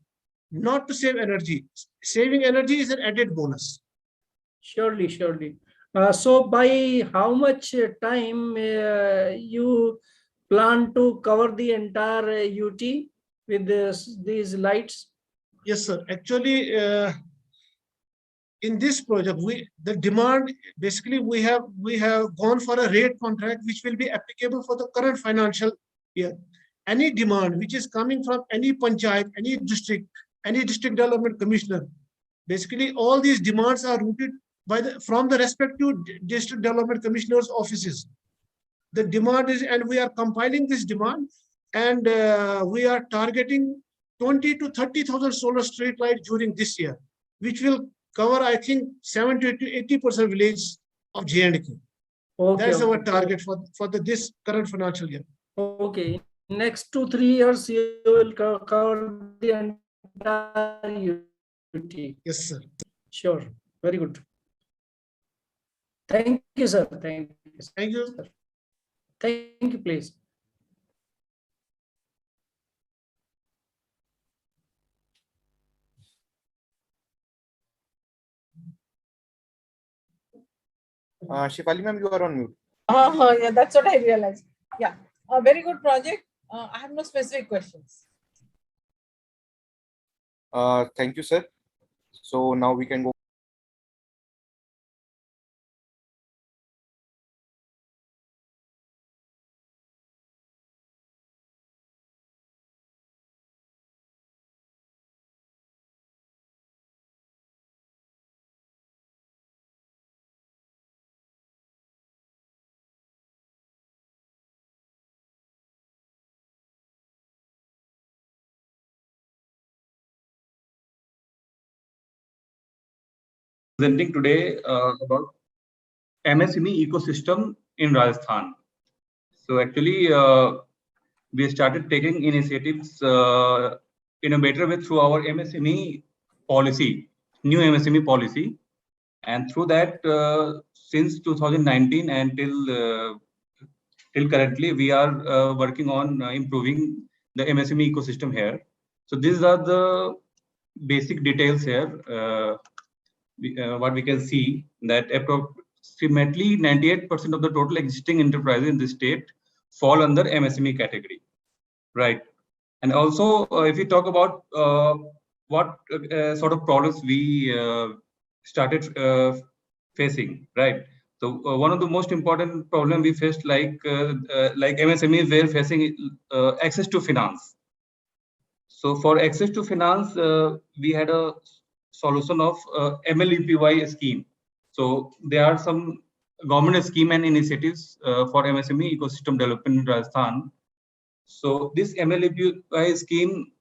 not to save energy. Saving energy is an added bonus. Surely, surely. So by how much time you plan to cover the entire UT with these lights? Yes, sir. Actually, in this project, the demand, basically we have gone for a rate contract which will be applicable for the current financial year. Any demand which is coming from any panchayat, any district development commissioner, basically all these demands are routed from the respective district development commissioners' offices. The demand is, and we are compiling this demand, and we are targeting 20 to 30,000 solar street lights during this year, which will cover, I think, 70 to 80% village of J&K. Okay. That's our target for this current financial year. Okay. Next 2-3 years, you will cover the entire UT. Yes, sir. Sure. Very good. Thank you, sir. Thank you. Sir. Thank you. Thank you, please. Shefali ma'am, you are on mute. Yeah, that's what I realized. Yeah, a very good project. I have no specific questions. Thank you, sir. So now we can go. Presenting today about MSME ecosystem in Rajasthan. So actually, we started taking initiatives in a better way through our MSME policy, new MSME policy, and through that, since 2019 and till currently, we are working on improving the MSME ecosystem here. So these are the basic details here. What we can see that approximately 98% of the total existing enterprises in the state fall under MSME category, right? And also, if we talk about what sort of problems we started facing, right? So one of the most important problem we faced, like MSMEs were facing access to finance. So for access to finance, we had a solution of MLEPY scheme. So there are some government scheme and initiatives for MSME ecosystem development in Rajasthan. So this MLEPY scheme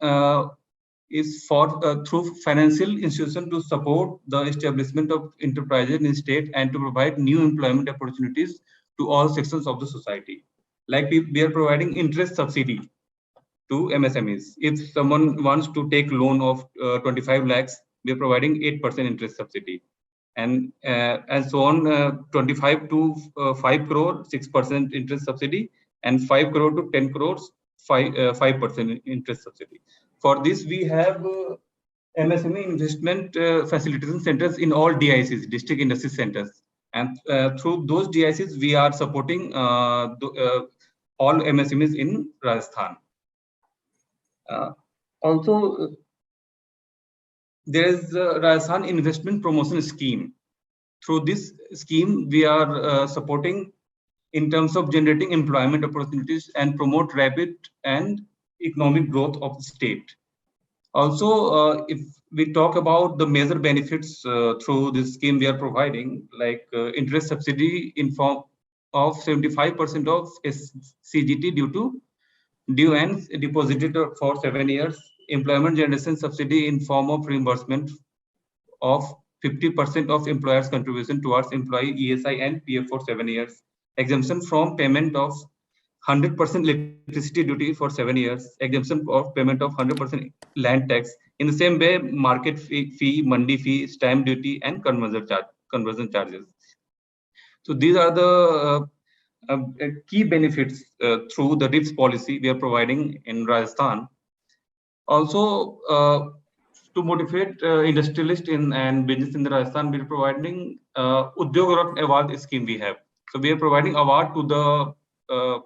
is for through financial institution to support the establishment of enterprises in the state and to provide new employment opportunities to all sections of the society. Like we are providing interest subsidy to MSMEs. If someone wants to take loan of 25 lakhs, we are providing 8% interest subsidy, and so on. 25 to 5 crore, 6% interest subsidy, and 5 crore to 10 crores, 5% interest subsidy. For this, we have MSME investment facilitation centers in all DICs, district industry centers, and through those DICs, we are supporting all MSMEs in Rajasthan. Also, there is a Rajasthan Investment Promotion Scheme. Through this scheme, we are supporting in terms of generating employment opportunities and promote rapid and economic growth of the state. Also, if we talk about the major benefits through this scheme we are providing, like interest subsidy in form of 75% of CGT due and deposited for 7 years, employment generation subsidy in form of reimbursement of 50% of employer's contribution towards employee ESI and PF for 7 years, exemption from payment of 100% electricity duty for 7 years, exemption of payment of 100% land tax. In the same way, market fee, mandi fee, stamp duty, and conversion charges. So these are the key benefits through the RIPS policy we are providing in Rajasthan. Also, to motivate industrialists and business in the Rajasthan, we are providing Udyog Ratna Award scheme we have. So we are providing award to the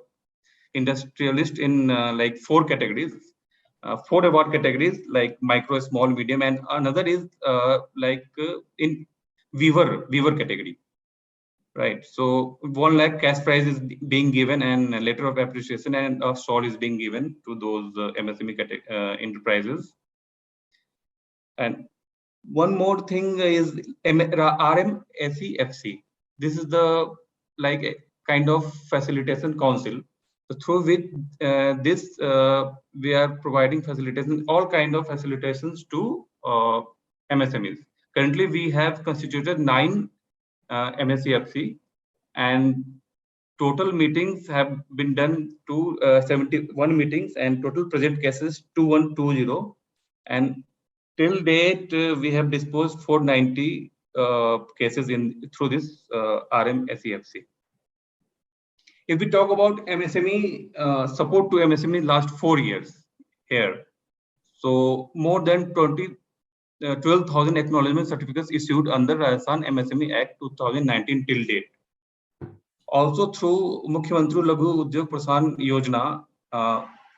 industrialist in like 4 categories. 4 award categories like micro, small, medium, and another is in weaver category. Right. So 1 lakh cash prize is being given, and a letter of appreciation and a shawl is being given to those MSME enterprises. And One more thing is RMSEFC. This is the like a kind of facilitation council. So through which we are providing facilitation, all kind of facilitations to MSMEs. Currently, we have constituted 9 MSEFC, and total meetings have been done to 71 meetings, and total project cases 2120, and till date we have disposed 490 cases through this RMSEFC. If we talk about MSME support to MSME last 4 years here, so more than 12,000 acknowledgement certificates issued under Rajasthan MSME Act 2019 till date. Also through Mukhyamantri Laghu Udyog Prasan Yojana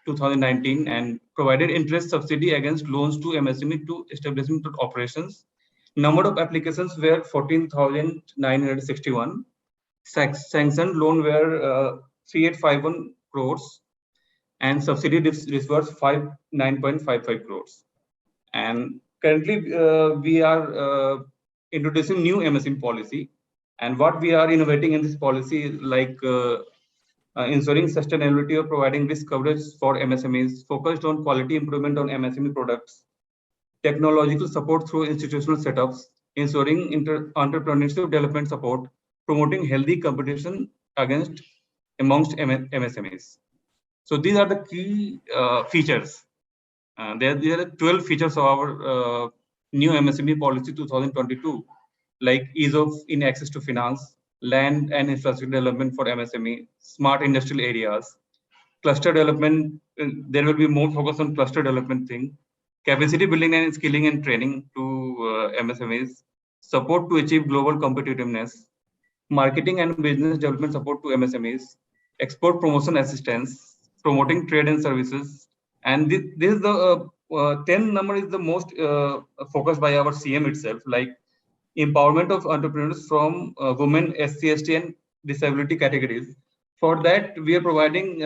2019, and provided interest subsidy against loans to MSME to establishment of operations. Number of applications were 14,961. Sanctioned loan were 3851 crores, and subsidy disbursed 9.55 crores. And currently we are introducing new MSME policy, and what we are innovating in this policy is like ensuring sustainability of providing risk coverage for MSMEs, focused on quality improvement on MSME products, technological support through institutional setups, ensuring entrepreneurship development support, promoting healthy competition amongst MSMEs. So these are the key features. There are 12 features of our new MSME policy 2022, like ease of in access to finance, land and infrastructure development for MSME, smart industrial areas, cluster development. There will be more focus on cluster development thing, capacity building and skilling and training to MSMEs, support to achieve global competitiveness, marketing and business development support to MSMEs, export promotion assistance, promoting trade and services. And this is the 10 number is the most focused by our CM itself, like empowerment of entrepreneurs from women, SC, ST and disability categories. For that, we are providing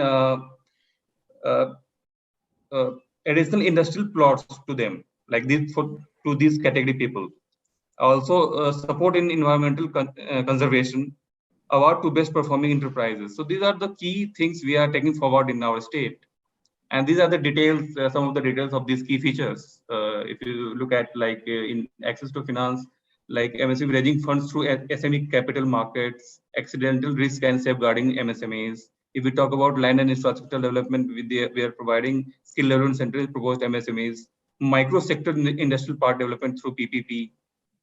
additional industrial plots to them, like this to these category people. Also, support in environmental conservation, award to best performing enterprises. So these are the key things we are taking forward in our state. And these are the details, some of the details of these key features. If you look at like in access to finance, like MSME raising funds through SME capital markets, accidental risk and safeguarding MSMEs. If we talk about land and infrastructure development, we are providing skill development centers proposed MSMEs, micro sector industrial park development through PPP.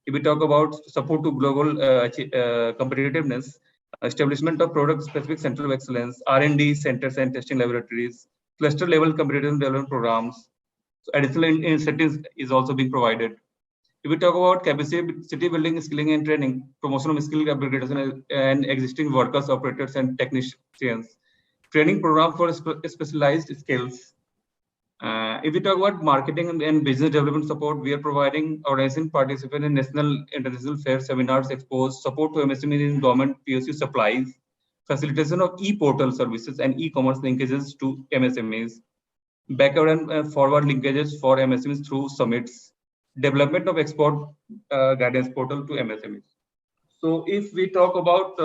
If we talk about support to global competitiveness, establishment of product-specific center of excellence, R&D centers and testing laboratories, cluster-level competitive development programs. So additional incentives is also being provided. If we talk about capacity building, skilling and training, promotion of skill upgradation and existing workers, operators and technicians, training program for specialized skills. If we talk about marketing and business development support, we are providing organizing participant in national international fair seminars, expos, support to MSMEs in government PSU supplies, facilitation of e-portal services and e-commerce linkages to MSMEs, backward and forward linkages for MSMEs through summits, development of export guidance portal to MSMEs. So if we talk about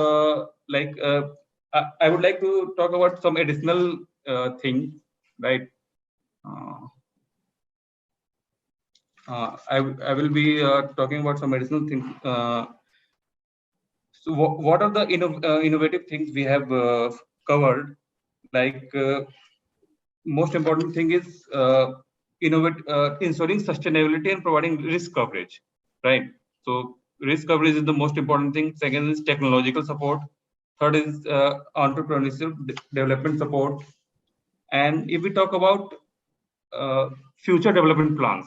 I would like to talk about some additional thing, right? I will be talking about some additional things. So what are the innovative things we have covered? Like most important thing is ensuring sustainability and providing risk coverage, right? So risk coverage is the most important thing. Second is technological support. Third is entrepreneurship development support. And if we talk about future development plans,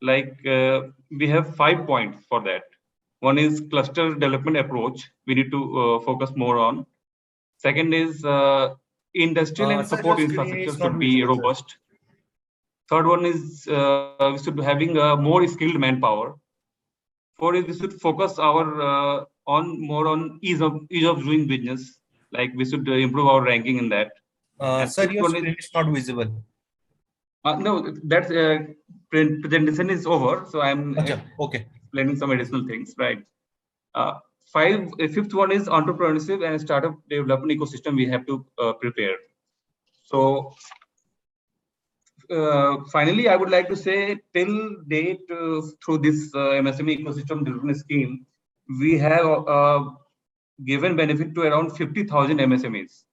like we have 5 points for that. One is cluster development approach. We need to focus more on. Second is industrial and support infrastructure should be robust. Third one is we should be having more skilled manpower. Fourth is we should focus our more on ease of doing business. Like we should improve our ranking in that. Sir, your screen is not visible. No, that's presentation is over. So I'm Okay. explaining some additional things, right? Fifth one is entrepreneurship and startup development ecosystem we have to prepare. So finally, I would like to say till date through this MSME ecosystem development scheme, we have given benefit to around 50,000 MSMEs.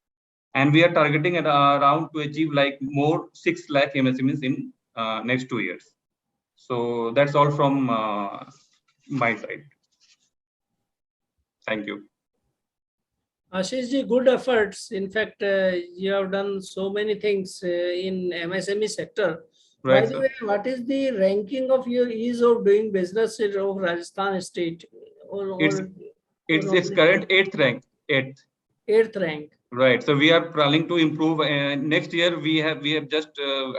And we are targeting at around to achieve like more 6 lakh MSMEs in next 2 years. So that's all from my side. Thank you. Ashish ji, good efforts. In fact, you have done so many things in MSME sector. Right, By the way, what is the ranking of your ease of doing business of Rajasthan state? It's current 8th rank. 8th rank. Right. So we are planning to improve. Next year we have just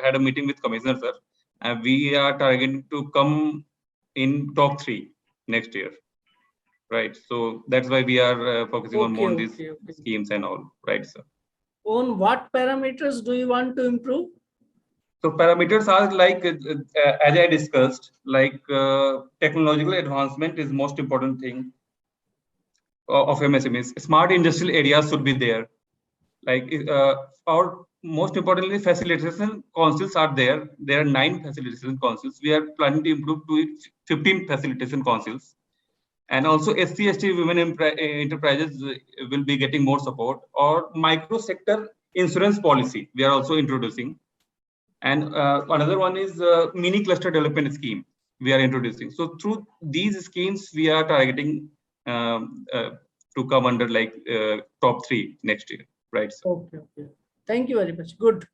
had a meeting with Commissioner sir, and we are targeting to come in top 3 next year. Right. So that's why we are focusing on more on these schemes and all. Right, sir. On what parameters do you want to improve? So parameters are like, as I discussed, like technological advancement is most important thing of MSMEs. Smart industrial areas should be there. Like or most importantly, facilitation councils are there. There are 9 facilitation councils. We are planning to improve to 15 facilitation councils. And also SC/ST women enterprises will be getting more support, or micro sector insurance policy we are also introducing. And another one is mini cluster development scheme we are introducing. So through these schemes, we are targeting to come under like top 3 next year. Right. Sir. Okay. Thank you very much. Good.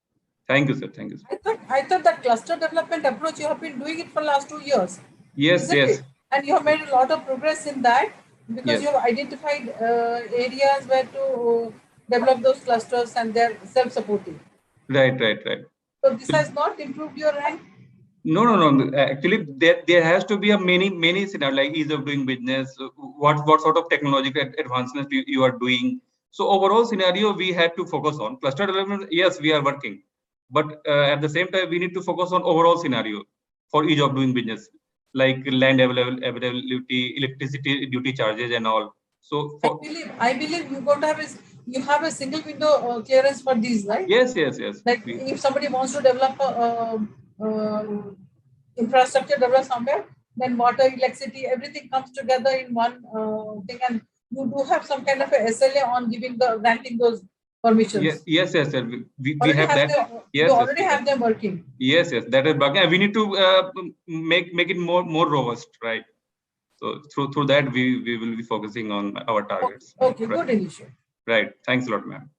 Thank you, sir. Thank you, sir. I thought that cluster development approach, you have been doing it for the last 2 years. Yes, yes. It? And you have made a lot of progress in that, because you have identified areas where to develop those clusters, and they're self-supporting. Right. So this has not improved your rank? No. Actually, there has to be a many scenario, like ease of doing business, what sort of technological advancements you are doing. So overall scenario we had to focus on. Cluster development, yes, we are working, but at the same time we need to focus on overall scenario for ease of doing business, like land availability, electricity duty charges and all. So I believe you have a single window clearance for these, right? Yes. Like if somebody wants to develop infrastructure develop somewhere, then water, electricity, everything comes together in one thing, and you do have some kind of a SLA on granting those permissions. Yes, sir. We have that. You already have them working. Yes, that is working. We need to make it more robust, right? So through that we will be focusing on our targets. Okay, good initiative. Right. Thanks a lot, ma'am.